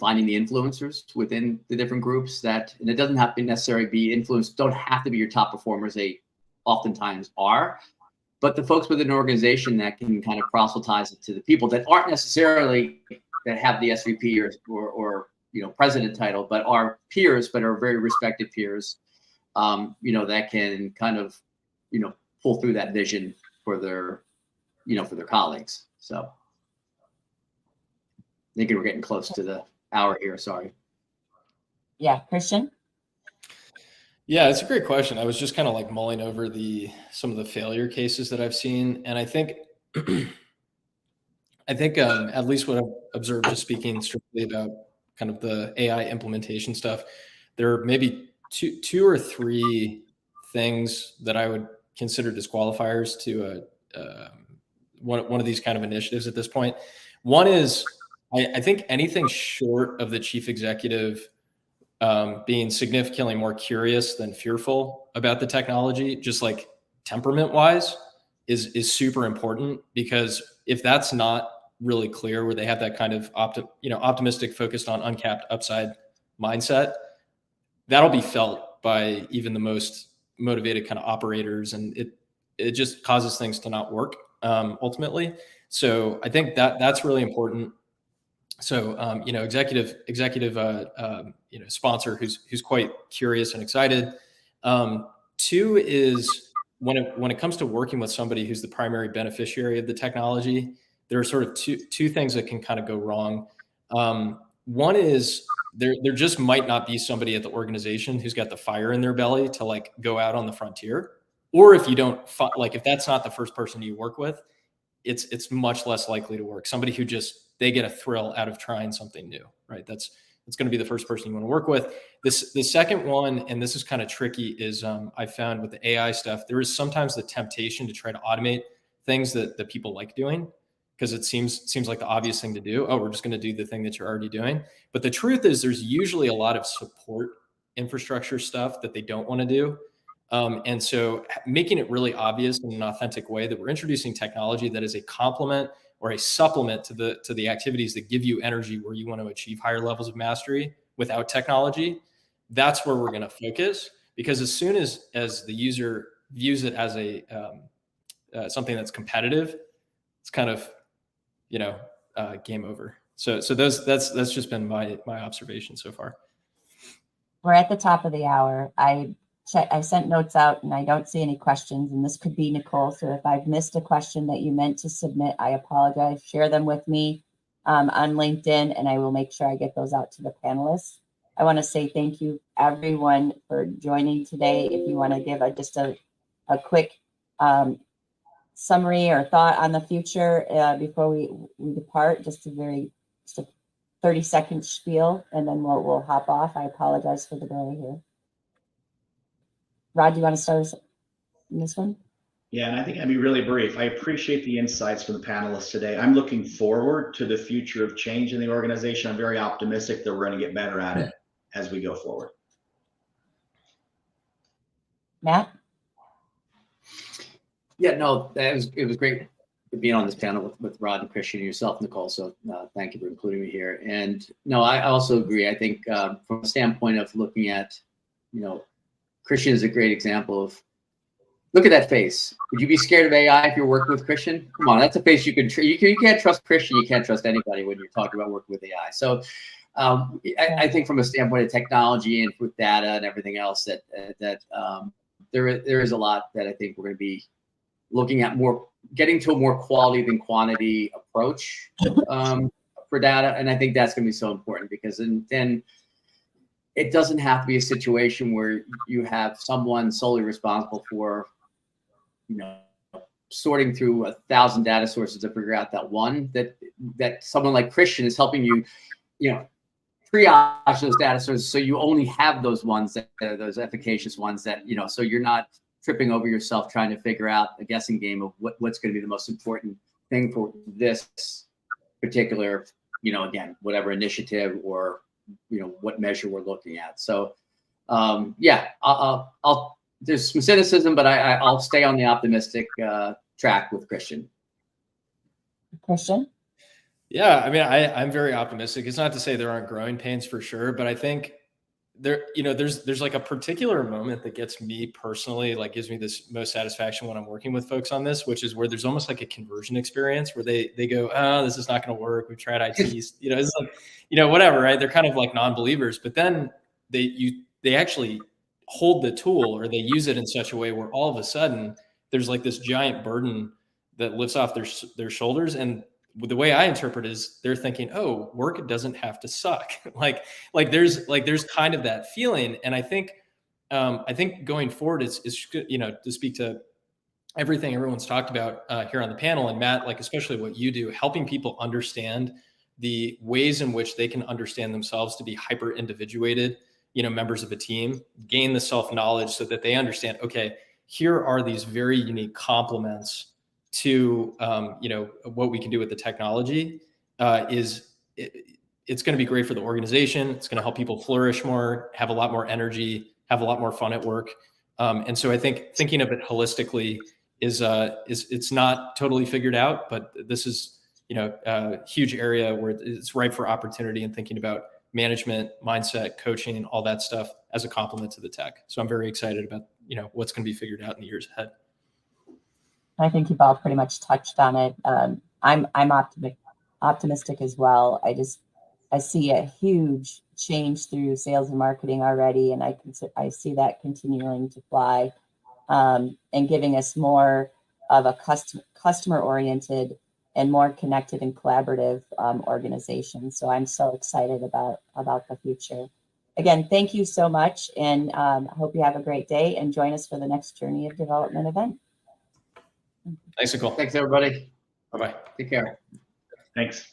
finding the influencers within the different groups and it doesn't have to necessarily be influenced, don't have to be your top performers. They oftentimes are, but the folks within an organization that can kind of proselytize it to the people that aren't necessarily, that have the SVP or president title, but are peers, but are very respected peers, that can kind of, pull through that vision for their, for their colleagues. So I think we're getting close to the hour here. Sorry. Yeah, Christian? Yeah, it's a great question. I was just kind of like mulling over some of the failure cases that I've seen, and I think at least what I've observed, just speaking strictly about kind of the AI implementation stuff, there are maybe two or three things that I would consider disqualifiers to one of these kind of initiatives at this point. One is I think anything short of the chief executive being significantly more curious than fearful about the technology, just like temperament wise, is super important, because if that's not really clear, where they have that kind of optimistic, focused on uncapped upside mindset, that'll be felt by even the most motivated kind of operators, and it just causes things to not work ultimately. So I think that's really important. So executive sponsor who's quite curious and excited. 2 is when it comes to working with somebody who's the primary beneficiary of the technology, there are sort of two things that can kind of go wrong. One is there just might not be somebody at the organization who's got the fire in their belly to like go out on the frontier. Or if you don't, if that's not the first person you work with, it's much less likely to work. Somebody who they get a thrill out of trying something new, right? That's going to be the first person you want to work with. The second one, and this is kind of tricky, is I found with the AI stuff, there is sometimes the temptation to try to automate things that people like doing. because it seems like the obvious thing to do. Oh, we're just going to do the thing that you're already doing. But the truth is there's usually a lot of support infrastructure stuff that they don't want to do. And so making it really obvious in an authentic way that we're introducing technology that is a complement or a supplement to the activities that give you energy where you want to achieve higher levels of mastery without technology, that's where we're going to focus. Because as soon as the user views it as a something that's competitive, it's kind of, game over. So that's just been my observation so far. We're at the top of the hour. I sent notes out and I don't see any questions, and this could be Nicole. So if I've missed a question that you meant to submit, I apologize. Share them with me on LinkedIn, and I will make sure I get those out to the panelists. I want to say thank you, everyone, for joining today. If you want to give just a quick summary or thought on the future before we depart, just a 30-second spiel, and then we'll hop off. I apologize for the delay here. Rod, do you want to start us in this one? Yeah, and I think I'd be really brief. I appreciate the insights from the panelists today. I'm looking forward to the future of change in the organization. I'm very optimistic that we're going to get better at it as we go forward. Matt? Yeah, no, it was great being on this panel with Rod and Christian and yourself, Nicole. So thank you for including me here. And no, I also agree. I think from a standpoint of looking at, Christian is a great example of, look at that face. Would you be scared of AI if you're working with Christian? Come on, that's a face you can. You can't trust Christian. You can't trust anybody when you're talking about working with AI. So I think from a standpoint of technology and with data and everything else, that there is a lot that I think we're going to be looking at, getting to a more quality than quantity approach for data. And I think that's going to be so important, because then it doesn't have to be a situation where you have someone solely responsible for, sorting through 1,000 data sources to figure out that one, that someone like Christian is helping you, triage those data sources. So you only have those ones that are those efficacious ones that, so you're not tripping over yourself trying to figure out a guessing game of what's going to be the most important thing for this particular, again, whatever initiative or, what measure we're looking at. So, I'll there's some cynicism, but I'll stay on the optimistic track with Christian. Christian? Yeah, I mean, I'm very optimistic. It's not to say there aren't growing pains for sure, but I think there's like a particular moment that gets me personally, like gives me this most satisfaction when I'm working with folks on this, which is where there's almost like a conversion experience where they go, oh, this is not going to work. We've tried IT, it's like, whatever, right? They're kind of like non-believers, but then they actually hold the tool or they use it in such a way where all of a sudden there's like this giant burden that lifts off their shoulders. And the way I interpret is they're thinking, oh, work doesn't have to suck. like there's kind of that feeling. And I think going forward is to speak to everything everyone's talked about here on the panel, and Matt, like especially what you do, helping people understand the ways in which they can understand themselves to be hyper individuated, members of a team, gain the self-knowledge so that they understand, okay, here are these very unique complements to what we can do with the technology. It's going to be great for the organization. It's going to help people flourish more, have a lot more energy, have a lot more fun at work. And so I think thinking of it holistically is it's not totally figured out, but this is a huge area where it's ripe for opportunity and thinking about management, mindset, coaching, all that stuff as a complement to the tech. So I'm very excited about what's going to be figured out in the years ahead. I think you've all pretty much touched on it. I'm optimistic as well. I see a huge change through sales and marketing already, and I see that continuing to fly and giving us more of a customer oriented and more connected and collaborative organization. So I'm so excited about the future. Again, thank you so much, and I hope you have a great day and join us for the next Journey of Development event. Thanks, Nicole. Thanks, everybody. Bye-bye. Take care. Thanks.